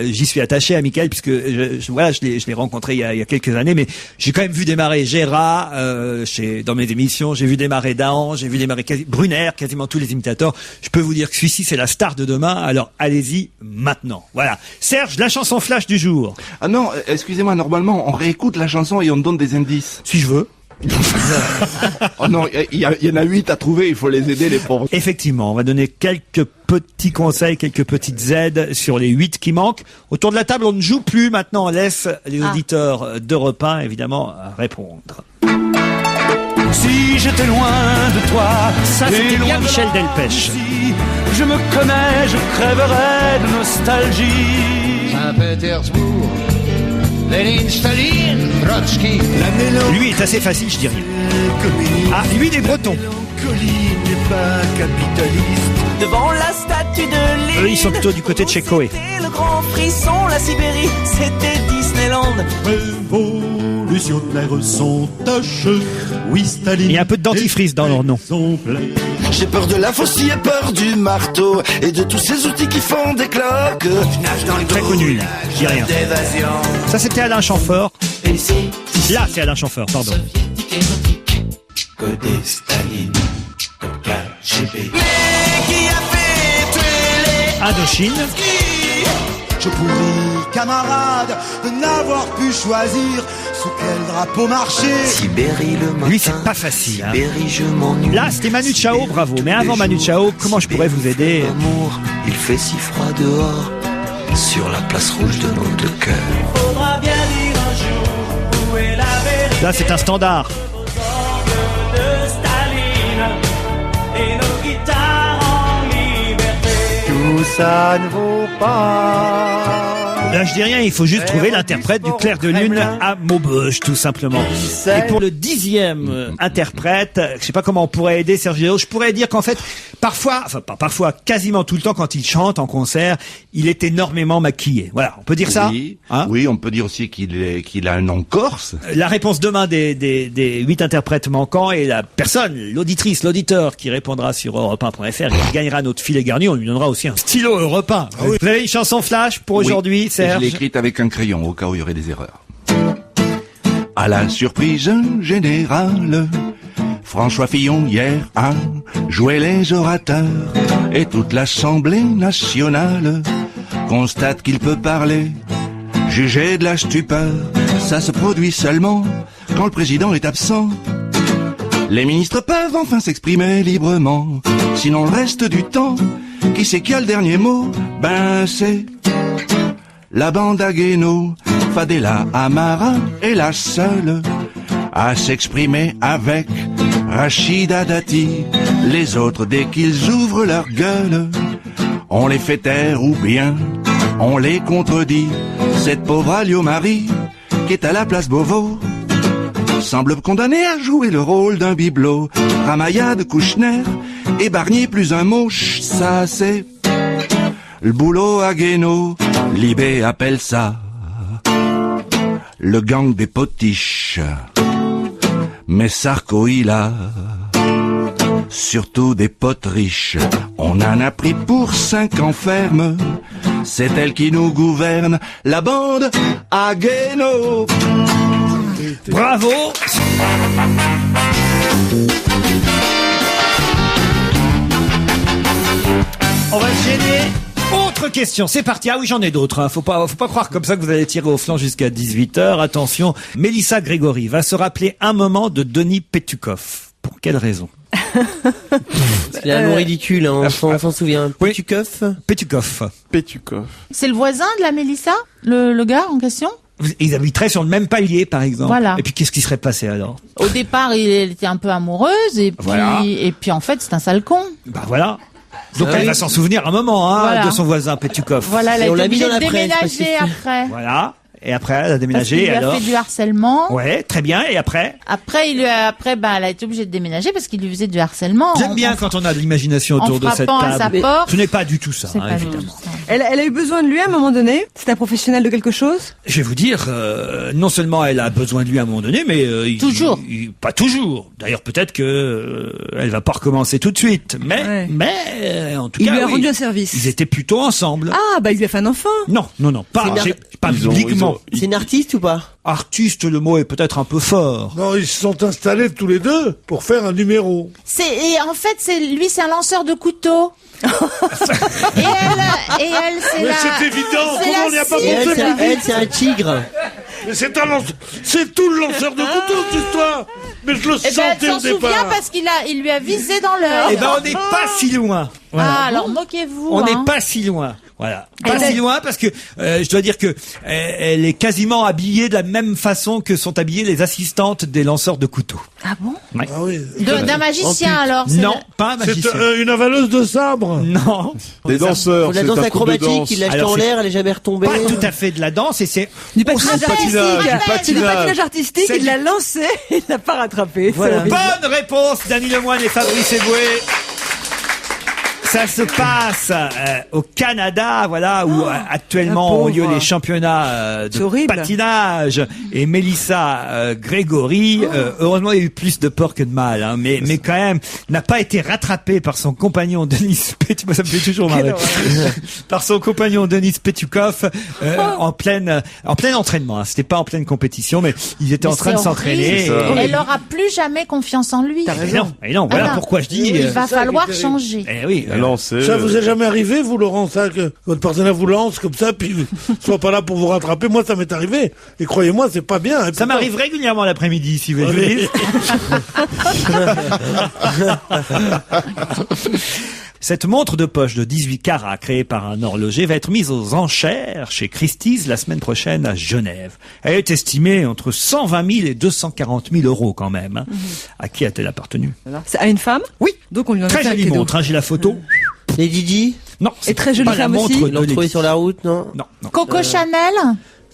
j'y suis attaché à Michael puisque je l'ai rencontré il y a quelques années. Mais j'ai quand même vu démarrer Gérard dans mes émissions. J'ai vu démarrer Dahan, j'ai vu démarrer Brunner, quasiment tous les imitateurs. Je peux vous dire que celui-ci, c'est la star de demain, alors allez-y maintenant. Voilà. Serge, la chanson flash du jour. Ah non, excusez-moi, normalement, on réécoute la chanson et on donne des indices. Si je veux. Oh non, il y en a 8 à trouver, il faut les aider, les pauvres. Effectivement, on va donner quelques petits conseils, quelques petites aides sur les 8 qui manquent. Autour de la table, on ne joue plus. Maintenant, on laisse les auditeurs d'Europe 1, évidemment, répondre. Si j'étais loin de toi, Ça, c'était bien Michel Delpech. Je me connais, je crèverais de nostalgie. Saint-Pétersbourg, Lénine, Staline, Trotsky. Lui est assez facile, je dis rien. Ah, lui, il est breton. n'est pas capitaliste. Devant la statue de Lénine. Eux, ils sont plutôt du côté de chez Coé. C'était le grand frisson, la Sibérie, c'était Disneyland. Révolution révolutionnaires sont tâcheux. Oui, Staline. Il y a un peu de dentifrice dans leur nom. J'ai peur de la faucille et peur du marteau et de tous ces outils qui font des cloques. Très connu, je dis rien. Ça c'était Alain Chamfort. Là c'est Alain Chamfort, pardon. Côté Staline, KGB. Indochine. Je pourris, camarade, de n'avoir pu choisir sous quel drapeau marcher. Sibérie le matin. Lui c'est pas facile. Hein. Sibérie, je m'ennuie. Là c'était Manu Chao, bravo. Mais avant Manu Chao, comment je pourrais vous aider? Amour, il fait si froid dehors, sur la place rouge de nos deux cœurs. Faudra bien dire un jour où est la vérité. Là c'est un standard. De Staline et nos guitares en liberté. Tout ça ne vaut pas. Là, je dis rien, il faut juste trouver l'interprète du Clair de Lune à Maubeuge, tout simplement. Et pour le 10e interprète, je sais pas comment on pourrait aider Sergio, je pourrais dire qu'en fait, parfois, enfin pas parfois, quasiment tout le temps quand il chante en concert, il est énormément maquillé. Voilà, on peut dire ça? Oui, Hein oui, on peut dire aussi qu'il a un nom corse. La réponse demain des 8 interprètes manquants et la personne, l'auditrice, l'auditeur qui répondra sur europe1.fr et qui gagnera notre filet garni, on lui donnera aussi un stylo Europe 1. Vous avez une chanson flash pour aujourd'hui, Et je Serge? l'ai écrite avec un crayon au cas où il y aurait des erreurs. À la surprise générale, François Fillon hier a joué les orateurs et toute l'Assemblée nationale constate qu'il peut parler, juger de la stupeur. Ça se produit seulement quand le président est absent. Les ministres peuvent enfin s'exprimer librement, sinon le reste du temps, qui c'est qui a le dernier mot? Ben c'est la bande à Guéno. Fadela Amara est la seule à s'exprimer avec Rachida Dati. Les autres, dès qu'ils ouvrent leur gueule, on les fait taire ou bien on les contredit. Cette pauvre Alliot-Marie qui est à la place Beauvau semble condamnée à jouer le rôle d'un bibelot. Ramayad, Kouchner et Barnier plus un mot, ça c'est le boulot à Guéno. Libé appelle ça le gang des potiches. Mais Sarko il a surtout des potes riches. On en a pris pour 5 ans ferme. C'est elle qui nous gouverne, la bande à Guéno. Bravo. On va se gêner. Autre question, c'est parti. Ah oui, j'en ai d'autres. Hein. Faut pas croire comme ça que vous allez tirer au flanc jusqu'à 18h. Attention, Mélissa Grégory va se rappeler un moment de Denis Petukov. Pour quelle raison? Il a un nom ridicule, hein, on s'en souvient. Petukov. C'est le voisin de la Mélissa, le gars en question? Ils habiteraient sur le même palier, par exemple. Voilà. Et puis, qu'est-ce qui serait passé alors? Au départ, elle était un peu amoureuse, et puis, Voilà. et puis en fait, c'est un sale con. Bah voilà. Donc Ah elle oui. va s'en souvenir un moment, hein, Voilà. de son voisin Petukov. Voilà, elle a Et on été l'a mis obligée dans de la presse, parce que déménager après. Voilà. Et après, elle a Parce déménagé, qu'il lui et alors? a fait du harcèlement. Ouais, très bien. Et après? Après, elle a été obligée de déménager parce qu'il lui faisait du harcèlement. J'aime bien quand on a de l'imagination en autour de cette frappant à table. sa porte. Ce n'est pas du tout ça, C'est hein, pas du évidemment. tout ça. Elle a eu besoin de lui à un moment donné. C'est un professionnel de quelque chose. Je vais vous dire, non seulement elle a besoin de lui à un moment donné, mais Toujours. pas toujours. D'ailleurs, peut-être que elle va pas recommencer tout de suite. Mais, en tout Il cas, lui a oui. rendu un service. Ils étaient plutôt ensemble. Ah, bah il lui a fait un enfant. Non, pas, pas publiquement. C'est une artiste ou pas? Artiste, le mot est peut-être un peu fort. Non, ils se sont installés tous les deux pour faire un numéro. Et en fait, c'est un lanceur de couteau. et elle, c'est Mais la. c'est évident, c'est comment la on n'y a pas cible. pensé plus vite? C'est un tigre. Mais c'est c'est tout le lanceur de couteau, cette histoire. Mais je le Eh ben, sentais elle s'en au souvient départ. parce il lui a visé dans l'œil. Eh ben, on n'est pas si loin. Voilà. Ah, alors moquez-vous. On n'est hein. pas si loin. Voilà. Elle Pas est- si loin parce que je dois dire que elle est quasiment habillée de la même façon que sont habillées les assistantes des lanceurs de couteaux. Ah bon? Ouais. Ah oui. D'un magicien alors. c'est Non, le- pas un C'est magicien. une avaleuse de sabre. Non. Des danseurs, De la c'est danse un groupe de acrobatique, danse. il l'a jeté Alors, en c'est l'air, elle est jamais retombée. Pas tout à fait de la danse et c'est Du patinage patinage, artistique. du patinage. artistique, C'est il l'a lancé, il l'a pas rattrapé. Voilà. C'est horrible. bonne réponse d'Annie Lemoine et Fabrice Eboué. Ça se passe au Canada, voilà, où actuellement ont lieu les championnats de patinage. Et Mélissa Grégory, heureusement il y a eu plus de peur que de mal, hein, mais quand même n'a pas été rattrapée par son compagnon Denis Petukov. Ça me fait toujours marrer. Par son compagnon Denis Petukov en plein entraînement. Hein. C'était pas en pleine compétition, mais ils étaient en train de s'entraîner. Elle aura plus jamais confiance en lui. Et non, voilà pourquoi je dis. Il va falloir changer. Eh oui. Ça vous est jamais arrivé, vous, Laurent, ça, que votre partenaire vous lance comme ça, puis soit pas là pour vous rattraper? Moi, ça m'est arrivé. Et croyez-moi, c'est pas bien. Ça m'arrive régulièrement l'après-midi, si vous voulez. Cette montre de poche de 18 carats créée par un horloger va être mise aux enchères chez Christie's la semaine prochaine à Genève. Elle est estimée entre 120 000 et 240 000 euros quand même. Hein. À qui a-t-elle appartenu? C'est à une femme? Oui. Donc on lui en a très fait un jolie cadeau. montre, hein, j'ai la photo. Les Didi? Non. Et très jolie femme aussi. Ils l'ont trouvé sur la route, non? Non. Coco Chanel?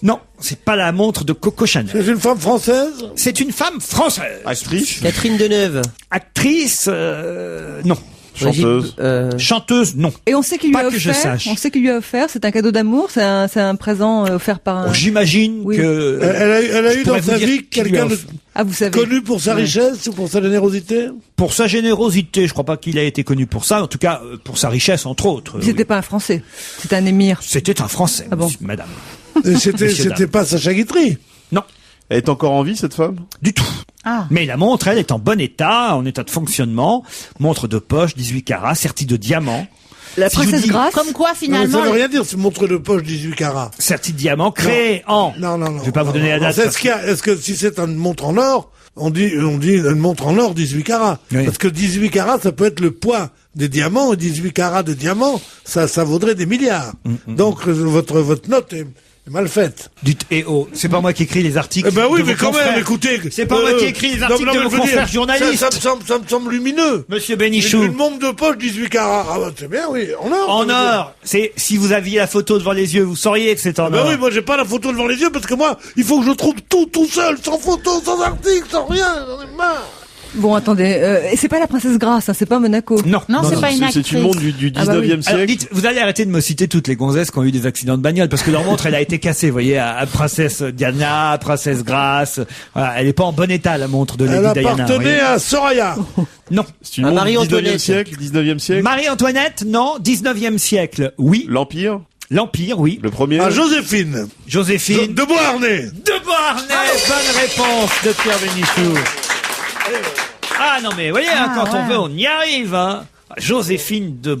Non, c'est pas la montre de Coco Chanel. C'est une femme française? C'est une femme française. Actrice? Catherine Deneuve? Actrice, non. Chanteuse? Chanteuse, non. Et on sait qu'il lui a Pas que je offert. sache. On sait qu'il lui a offert. C'est un cadeau d'amour. C'est un présent offert par un. J'imagine que. Elle a eu dans sa vie quelqu'un de vous savez. connu pour sa richesse ou pour sa générosité? Pour sa générosité, je crois pas qu'il a été connu pour ça. En tout cas, pour sa richesse, entre autres. C'était pas un Français. C'était un émir. C'était un Français, bon madame. Et c'était pas Sacha Guitry? Non. Elle est encore en vie, cette femme? Du tout. Mais la montre, elle, est en bon état, en état de fonctionnement. Montre de poche, 18 carats, sertie de diamant. La princesse Grace? Comme quoi, finalement. Ça veut rien dire, c'est montre de poche 18 carats. Sertie de diamant, créée en. Non. Je vais pas vous donner la date. Est-ce que si c'est une montre en or, on dit une montre en or 18 carats? Oui. Parce que 18 carats, ça peut être le poids des diamants, et 18 carats de diamants, ça vaudrait des milliards. Donc, votre note est mal faite. Dites, c'est pas moi qui écris les articles. Eh ben oui, de mais vos quand confrères. même, écoutez. C'est pas moi qui écris les articles de vos confrères journalistes. Ça me semble lumineux. Monsieur Bénichou. Une montre de poche 18 carats. Ah bah, c'est bien, oui. En or. En or. Si vous aviez la photo devant les yeux, vous sauriez que c'est en or. Ben oui, moi j'ai pas la photo devant les yeux parce que moi, il faut que je trouve tout seul, sans photo, sans article, sans rien. J'en ai marre. Bon, attendez, et c'est pas la princesse Grace, hein, c'est pas Monaco. Non, c'est pas une actrice. C'est une montre du 19e siècle. Alors, dites, vous allez arrêter de me citer toutes les gonzesses qui ont eu des accidents de bagnole, parce que leur montre, elle a été cassée, vous voyez, à princesse Diana, princesse Grace. Voilà, elle est pas en bon état, la montre de Lady Elle Diana. appartenait à Soraya. Non. C'est une montre du 19e siècle, 19e siècle. Marie-Antoinette, non. 19e siècle, oui. L'Empire? L'Empire, oui. Le premier? À Joséphine. Joséphine. De Beauharnais. De Beauharnais. Bonne réponse de Pierre Bénichou. Ah non mais vous voyez, quand on veut, on y arrive. Hein. Joséphine de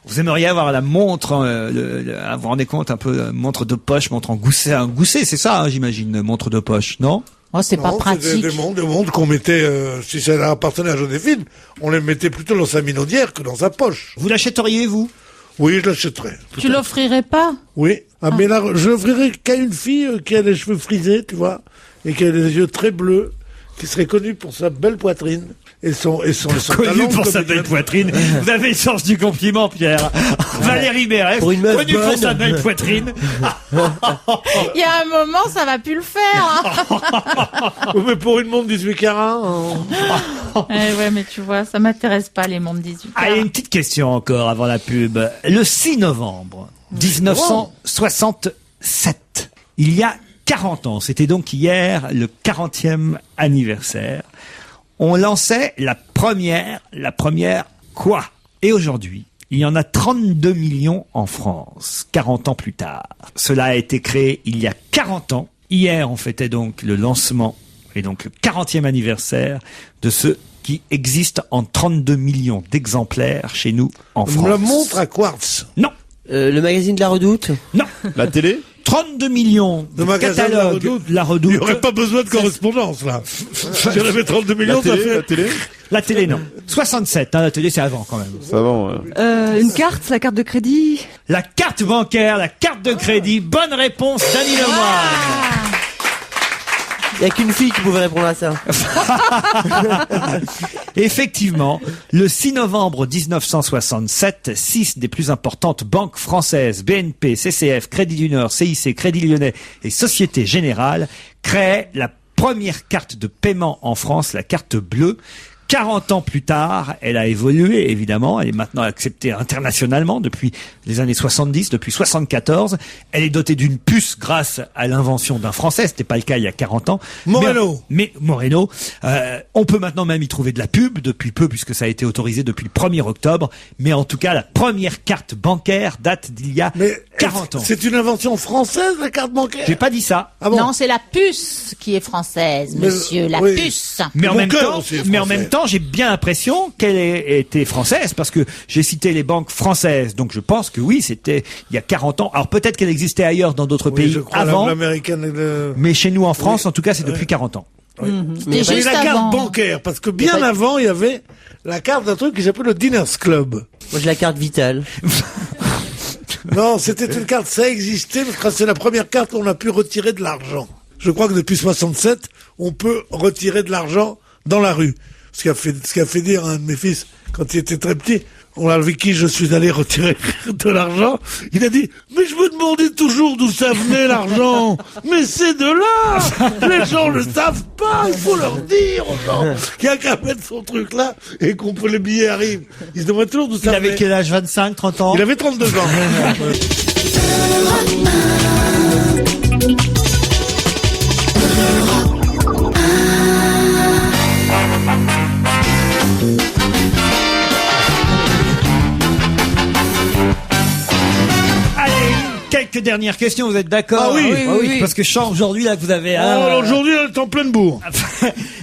vous aimeriez avoir la montre, vous vous rendez compte un peu, montre de poche, montre en gousset, c'est ça, hein, j'imagine, montre de poche, non? Oh, c'est pas pratique. Des montres qu'on mettait, si ça appartenait à Joséphine, on les mettait plutôt dans sa minaudière que dans sa poche. Vous l'achèteriez, vous? Oui, je l'achèterais. Tu l'offrirais pas? Oui. Mais là, je l'offrirais qu'à une fille qui a les cheveux frisés, tu vois, et qui a les yeux très bleus, qui serait connue pour sa belle poitrine. Et son connu pour sa belle poitrine. Vous avez le sens du compliment, Pierre. Valérie Mérès, pour une meuf connue pour bonne. sa belle poitrine. Il y a un moment, ça va plus le faire. Hein. Mais pour une montre 18 carats. Ouais, mais tu vois, ça m'intéresse pas les montres 18 carats. Allez, une petite question encore avant la pub. Le 6 novembre 1967, il y a 40 ans, c'était donc hier le 40e anniversaire, on lançait la première quoi? Et aujourd'hui, il y en a 32 millions en France, 40 ans plus tard. Cela a été créé il y a 40 ans. Hier, on fêtait donc le lancement et donc le 40e anniversaire de ce qui existe en 32 millions d'exemplaires chez nous en France. La montre à quartz. Non. Le magazine de la Redoute? Non. La télé? 32 millions de magasin catalogue de la Redoute. Il n'y aurait pas besoin de correspondance, là. Si on avait 32 millions, ça fait... La télé? La télé, non. 67, hein, la télé, c'est avant, quand même. C'est avant, ouais. Une carte, la carte de crédit? La carte bancaire, la carte de crédit. Bonne réponse, Dany Lemoine. Il n'y a qu'une fille qui pouvait répondre à ça. Effectivement, le 6 novembre 1967, 6 des plus importantes banques françaises, BNP, CCF, Crédit du Nord, CIC, Crédit Lyonnais et Société Générale, créaient la première carte de paiement en France, la carte bleue. 40 ans plus tard, elle a évolué, évidemment. Elle est maintenant acceptée internationalement depuis les années 70, depuis 74. Elle est dotée d'une puce grâce à l'invention d'un Français. C'était pas le cas il y a 40 ans. Moreno. Mais Moreno. On peut maintenant même y trouver de la pub depuis peu, puisque ça a été autorisé depuis le 1er octobre. Mais en tout cas, la première carte bancaire date d'il y a 40 ans. C'est une invention française, la carte bancaire? J'ai pas dit ça. Ah bon? Non, c'est la puce qui est française, monsieur, la puce. Mais en même temps, j'ai bien l'impression qu'elle était française, parce que j'ai cité les banques françaises. Donc je pense que oui, c'était il y a 40 ans. Alors peut-être qu'elle existait ailleurs dans d'autres pays je crois, avant. L'américaine. Mais chez nous en France, en tout cas, c'est depuis 40 ans. Oui. Mais juste la carte bancaire, parce que bien avant, il y avait la carte d'un truc qui s'appelle le Diners Club. Moi, j'ai la carte vitale. Non, c'était une carte, ça existait, parce que c'est la première carte où on a pu retirer de l'argent. Je crois que depuis 67, on peut retirer de l'argent dans la rue. Ce qui a fait dire à un de mes fils, quand il était très petit, avec qui je suis allé retirer de l'argent, il a dit, mais je me demandais toujours d'où ça venait l'argent. Mais c'est de là! Les gens le savent pas, il faut leur dire aux gens qu'il y a qu'à mettre son truc là et qu'on peut les billets arrivent. Ils se demandent toujours d'où ça venait. Il avait quel âge? 25, 30 ans? Il avait 32 ans. Quelques dernières questions, vous êtes d'accord? Ah oui. Parce que je sens aujourd'hui là que vous avez... aujourd'hui, elle est en pleine bourre.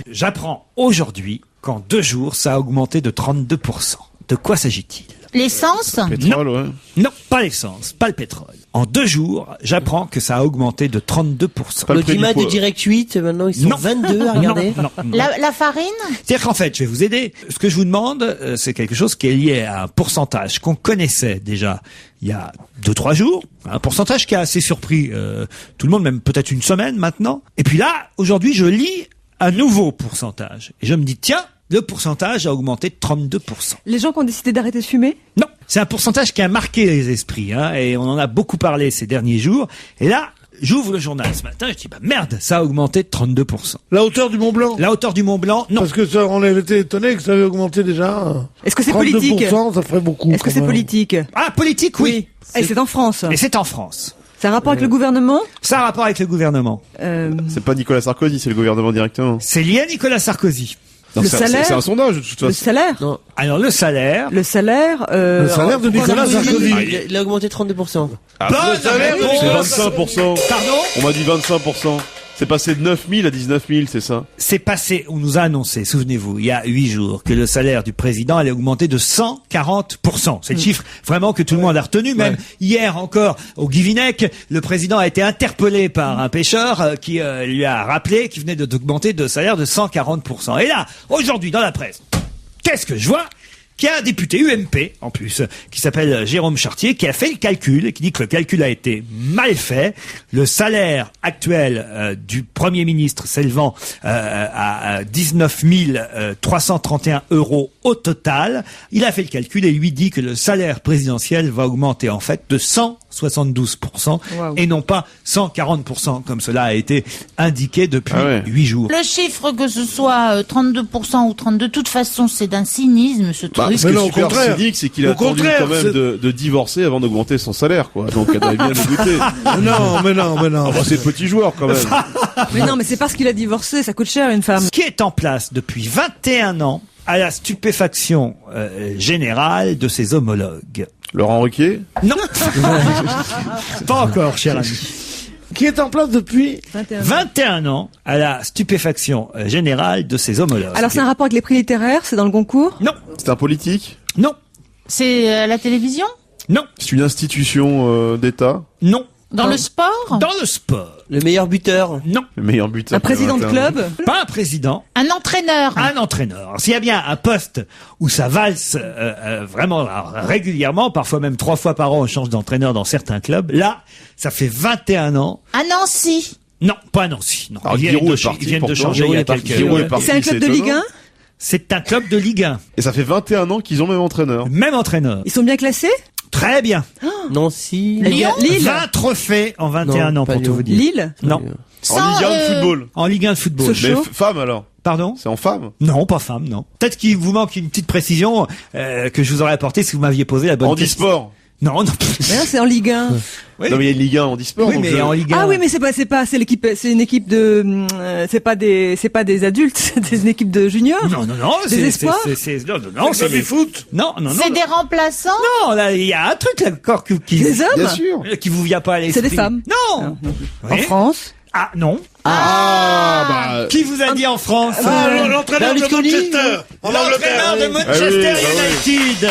J'apprends aujourd'hui qu'en 2 jours, ça a augmenté de 32%. De quoi s'agit-il? L'essence? Pétrole, ouais. Non, pas l'essence, pas le pétrole. En 2 jours, j'apprends que ça a augmenté de 32%. Le climat de Direct 8, maintenant ils sont 22 à regarder. Non. La farine? C'est-à-dire qu'en fait, je vais vous aider. Ce que je vous demande, c'est quelque chose qui est lié à un pourcentage qu'on connaissait déjà il y a 2-3 jours. Un pourcentage qui a assez surpris tout le monde, même peut-être une semaine maintenant. Et puis là, aujourd'hui, je lis un nouveau pourcentage. Et je me dis, tiens, le pourcentage a augmenté de 32%. Les gens qui ont décidé d'arrêter de fumer? Non, c'est un pourcentage qui a marqué les esprits, et on en a beaucoup parlé ces derniers jours. Et là, j'ouvre le journal ce matin, je dis, merde, ça a augmenté de 32%. La hauteur du Mont Blanc? La hauteur du Mont Blanc, non. Parce que ça, on avait été étonné que ça avait augmenté déjà. Est-ce que c'est politique? 32%, ça ferait beaucoup. Est-ce que c'est politique? Ah, politique, oui. Et c'est en France. Et c'est en France. C'est un rapport avec le gouvernement? Ça a un rapport avec le gouvernement. C'est pas Nicolas Sarkozy, c'est le gouvernement directement. C'est lié à Nicolas Sarkozy. Non, le salaire? C'est un sondage, de toute façon. Le salaire? Non. Alors, le salaire. Le salaire de Nicolas Sarkozy. Il a augmenté 32%. Le salaire, c'est 25%. Pardon? On m'a dit 25%. C'est passé de 9 000 à 19 000, c'est ça? C'est passé, on nous a annoncé, souvenez-vous, il y a 8 jours, que le salaire du président allait augmenter de 140%. C'est le chiffre vraiment que tout le monde a retenu. Même hier encore, au Guivinec, le président a été interpellé par un pêcheur qui lui a rappelé qu'il venait d'augmenter de salaire de 140%. Et là, aujourd'hui, dans la presse, qu'est-ce que je vois? Qu'il y a un député UMP, en plus, qui s'appelle Jérôme Chartier, qui a fait le calcul, et qui dit que le calcul a été mal fait. Le salaire actuel du Premier ministre s'élevant à 19 331 € au total, il a fait le calcul et lui dit que le salaire présidentiel va augmenter en fait de 172% et non pas 140%, comme cela a été indiqué depuis 8 jours. Le chiffre, que ce soit 32% ou 32%, de toute façon, c'est d'un cynisme, ce truc. Ce qui est super cynique, c'est qu'il a attendu quand même de divorcer avant d'augmenter son salaire, quoi. Donc, elle doit bien le goûter. Mais non. Ah bah, c'est petit joueur, quand même. Mais non, mais c'est parce qu'il a divorcé, ça coûte cher, une femme. Qui est en place depuis 21 ans à la stupéfaction générale de ses homologues. Laurent Ruquier? Non. Pas encore, cher ami. Qui est en place depuis 21 ans à la stupéfaction générale de ses homologues. Alors c'est un rapport avec les prix littéraires, c'est dans le Goncourt? Non. C'est un politique? Non. C'est la télévision? Non. C'est une institution d'État? Non. Dans le sport? Dans le sport. Le meilleur buteur? Non. Le meilleur buteur. Un président de club? Pas un président. Un entraîneur? Un entraîneur. Alors, s'il y a bien un poste où ça valse vraiment régulièrement, parfois même 3 fois par an, on change d'entraîneur dans certains clubs, là, ça fait 21 ans. À Nancy? Non, pas à Nancy. Non. Alors, Ils viennent de changer il y a quelques... C'est un club de Ligue 1? C'est un club de Ligue 1. Et ça fait 21 ans qu'ils ont le même entraîneur. Même entraîneur. Ils sont bien classés? Très bien. Nancy. Lyon. Lille. 20 trophées en 21 ans, pas pour tout Lyon. vous dire. Lille. Non. En Ligue 1 de football. En Ligue 1 de football. Mais femme alors. Pardon? C'est en femme. Non, pas femme, non. Peut-être qu'il vous manque une petite précision que je vous aurais apportée si vous m'aviez posé la bonne En question. e-sport. Non, non. Mais non, c'est en Ligue 1. Oui. Non mais il y a une Ligue 1 en e-sport. Oui, donc mais en Ligue 1. Ah oui, mais c'est l'équipe, c'est une équipe de, c'est pas des adultes, c'est une équipe de juniors. Non, Des espoirs. Non, c'est du foot. Non. C'est des remplaçants? Non, là, il y a un truc là, encore qui. Des hommes? Bien sûr. Qui vous vient pas à l'esprit. C'est des femmes. Non. En France. Ah, non. Bah. Qui vous a dit en France? L'entraîneur de Manchester, en L'entraîneur de Angleterre. Manchester oui. United.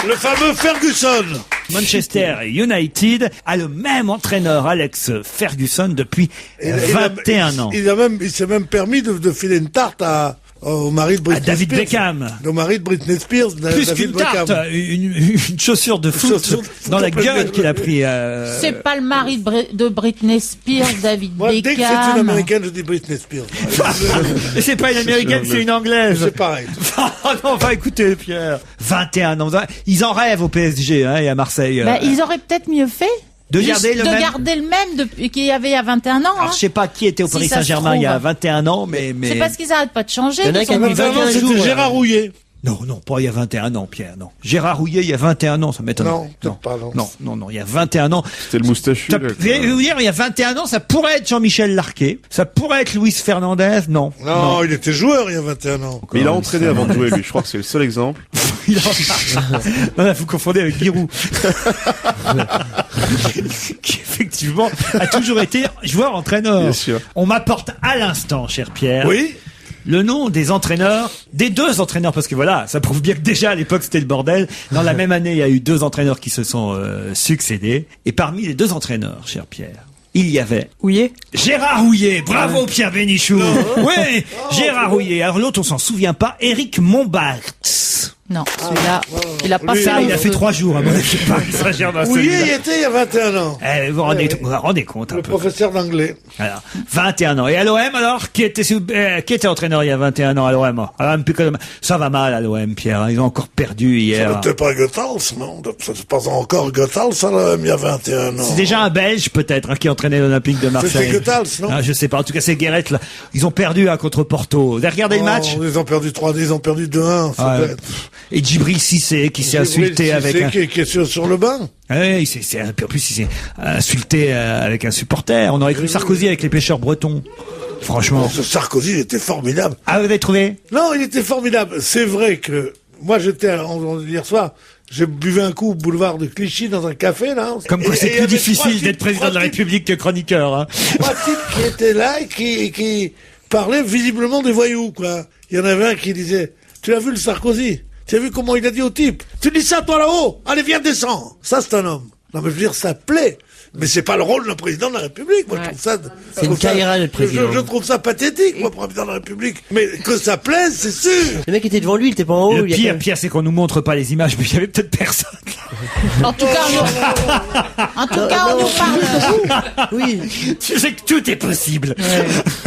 Le fameux Ferguson. Manchester United a le même entraîneur, Alex Ferguson, depuis 21 ans. Il s'est même permis de filer une tarte au mari de À Britney David Spears. Beckham. Au mari de Britney Spears, Plus David qu'une Beckham. tarte, une chaussure de foot chaussure de foot dans la complètement. gueule qu'il a pris. C'est pas le mari de Britney Spears, David Moi, dès que c'est une Beckham. américaine, je dis Britney Spears. Mais c'est pas une américaine, c'est une anglaise. C'est pareil. Ah non, enfin écoutez, Pierre. 21 ans. Ils en rêvent au PSG, hein, et à Marseille. Bah, ils auraient peut-être mieux fait. De Juste garder le même. garder le même depuis qu'il y avait il y a 21 ans. Alors, Hein. je sais pas qui était au Si Paris ça se Saint-Germain il y a trouve. 21 ans, mais. C'est parce qu'ils arrêtent pas de changer. Il y en a qu'ils qui a sont mis pas- 21 jours. C'était Gérard Rouillet. Non, pas il y a 21 ans, Pierre, non. Gérard Rouillet, il y a 21 ans, ça m'étonne. Non, peut-être pas, non. Non, il y a 21 ans. C'était le moustachu. Ça, là, je vais vous dire, il y a 21 ans, ça pourrait être Jean-Michel Larquet. Ça pourrait être Luis Fernandez. Non. Non, il était joueur il y a 21 ans. Mais il a entraîné avant de jouer lui. Je crois que c'est le seul exemple. Il non, là, vous confondez avec Giroud. Qui, effectivement, a toujours été joueur-entraîneur. Bien sûr. On m'apporte à l'instant, cher Pierre. Oui. Le nom des entraîneurs, des deux entraîneurs, parce que voilà, ça prouve bien que déjà à l'époque c'était le bordel. Dans la même année, il y a eu deux entraîneurs qui se sont succédés. Et parmi les deux entraîneurs, cher Pierre, il y avait Houillet. Gérard Houillet. Bravo Pierre Bénichou. Oui, Gérard Houillet. Alors l'autre, on s'en souvient pas. Éric Montbart. Non, celui-là, il a pas Ça, fait. il a fait 3 jours à mon avis. Paris Saint-Germain. Oui, il y celui-là. était il y a 21 ans. Vous vous rendez compte un Le peu. professeur d'anglais. Alors, 21 ans. Et à l'OM alors, qui était entraîneur il y a 21 ans à l'OM? Ça va mal à l'OM, Pierre. Ils ont encore perdu Ça hier. n'était pas Goethals, non? C'est pas encore Goethals, il y a 21 ans. C'est déjà un Belge peut-être hein, qui entraînait l'Olympique de Marseille. C'était Goethals, non? Ah, je sais pas. En tout cas, c'est Guéret là. Ils ont perdu contre Porto. Vous avez regardé le match? Ils ont perdu 3-2, ils ont perdu 2-1. Ah, et Djibril Cissé qui s'est insulté avec un... qui est sur le banc. Ah oui, en plus il s'est insulté avec un supporter. On aurait cru Sarkozy avec les pêcheurs bretons. Franchement. Ce Sarkozy, il était formidable. Ah, vous avez trouvé? Non, il était formidable. C'est vrai que moi j'étais hier soir, j'ai buvé un coup au boulevard de Clichy dans un café là. Comme quoi Et c'est il y plus avait difficile d'être président de la République que chroniqueur. Hein. 3 types qui étaient là et qui parlaient visiblement des voyous quoi. Il y en avait un qui disait "Tu as vu le Sarkozy? Tu as vu comment il a dit au type? Tu dis ça toi là-haut? Allez viens descends." Ça c'est un homme. Non mais je veux dire ça plaît. Mais c'est pas le rôle d'un président de la République. Moi, je trouve ça. C'est une carrière le président. Je trouve ça pathétique, moi, président de la République. Mais que ça plaise, c'est sûr. Le mec était devant lui, il était pas en haut. Le pire, c'est qu'on nous montre pas les images, mais il y avait peut-être personne. En tout cas, on nous parle. Oui. Tu sais que tout est possible.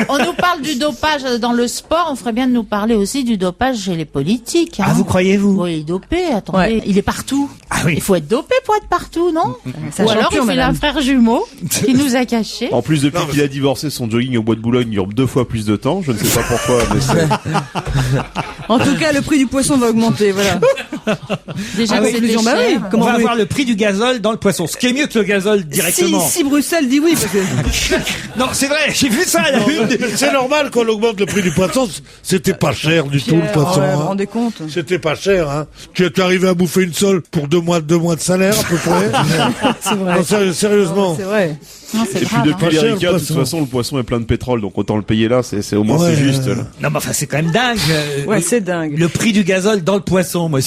On nous parle du dopage dans le sport. On ferait bien de nous parler aussi du dopage chez les politiques. Hein. Ah, vous croyez-vous? Oui, dopé. Attendez, Ouais. il est partout. Ah oui. Il faut être dopé pour être partout, non? Ça Ou alors champion, il fait madame. un frère jumeau qui nous a cachés. En plus, depuis qu'il a divorcé, son jogging au bois de Boulogne dure 2 fois plus de temps. Je ne sais pas pourquoi, mais c'est... En tout cas, le prix du poisson va augmenter, voilà. Déjà, Ah oui, c'était conclusion, bah oui. cher. On Comment va vous avoir le prix du gazole dans le poisson. Ce qui est mieux que le gazole directement. Si Bruxelles dit oui, parce que... Non, c'est vrai, j'ai vu ça à la une. C'est normal qu'on augmente le prix du poisson. C'était pas cher du tout, le poisson. Ouais, vous vous hein. rendez compte? C'était pas cher, hein. Tu es arrivé à bouffer une sole pour 2 mois de salaire, à peu près. C'est vrai. Non, sérieusement. C'est vrai. Non, c'est Et puis grave. depuis Pas cher, le l'Erika, de toute poisson. façon, le poisson est plein de pétrole, donc autant le payer là, c'est au moins Ouais. c'est juste. Là. Non, mais enfin, c'est quand même dingue. Ouais, c'est dingue. Le prix du gazole dans le poisson, moi.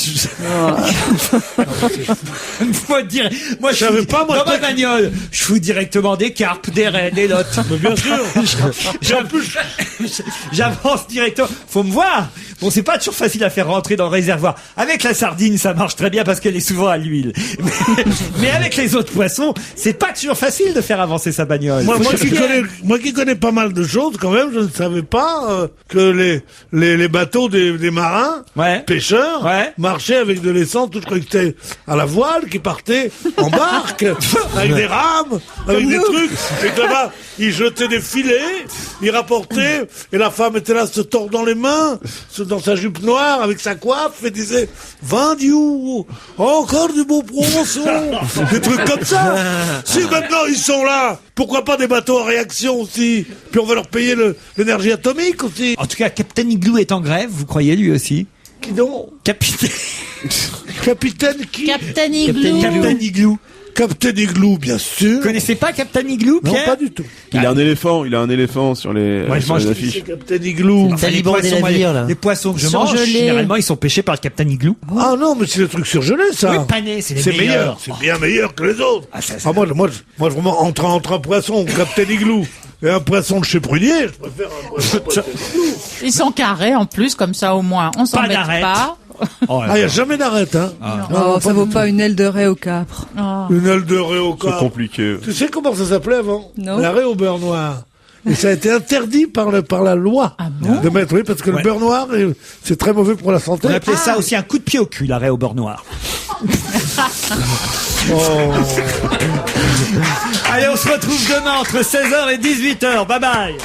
Moi, Je savais pas, moi, dans ma je- bagnole, je fous directement des carpes, des raies, des lottes. Mais bien sûr. J'avance directement. Faut me voir. Bon, c'est pas toujours facile à faire rentrer dans le réservoir. Avec la sardine, ça marche très bien parce qu'elle est souvent à l'huile. Mais avec les autres poissons, c'est pas toujours facile de faire avancer sa bagnole. Moi qui connais pas mal de choses, quand même, je ne savais pas que les bateaux des marins, pêcheurs, marchaient avec de l'essence. Je croyais que c'était à la voile, qui partaient en barque, avec des rames, avec des trucs. Et que là-bas, ils jetaient des filets, ils rapportaient, et la femme était là se tordant les mains, dans sa jupe noire, avec sa coiffe, et disait « Vendu, encore du beau poisson !» Des trucs comme ça. Si maintenant ils sont là, pourquoi pas des bateaux en réaction aussi? Puis on va leur payer l'énergie atomique aussi. En tout cas, Captain Igloo est en grève, vous croyez lui aussi? Qui donc? Capitaine qui? Captain Igloo. Captain Igloo. Captain Igloo, bien sûr. Vous connaissez pas Captain Igloo, Pierre? Non, pas du tout. Il a un éléphant sur les affiches. Captain Igloo. Enfin, les poissons que je mange, généralement, ils sont pêchés par le Captain Igloo. Ah non, mais c'est des trucs surgelés, ça. Oui, panés, c'est les meilleurs. C'est bien meilleur que les autres. Moi, vraiment, entre un poisson, Captain Igloo, et un poisson de chez Prunier, je préfère un poisson Captain Igloo. Ils sont carrés, en plus, comme ça, au moins, on s'embête pas. Il n'y a jamais d'arrête, hein. Non, ça vaut pas une aile de raie au capre. Une aile de raie au capre. C'est compliqué. Tu sais comment ça s'appelait avant? Non. La raie au beurre noir. Et ça a été interdit par la loi de mettre, oui, parce que le beurre noir, c'est très mauvais pour la santé. On appelait ça aussi un coup de pied au cul, la raie au beurre noir. Allez, on se retrouve demain entre 16h et 18h. Bye bye.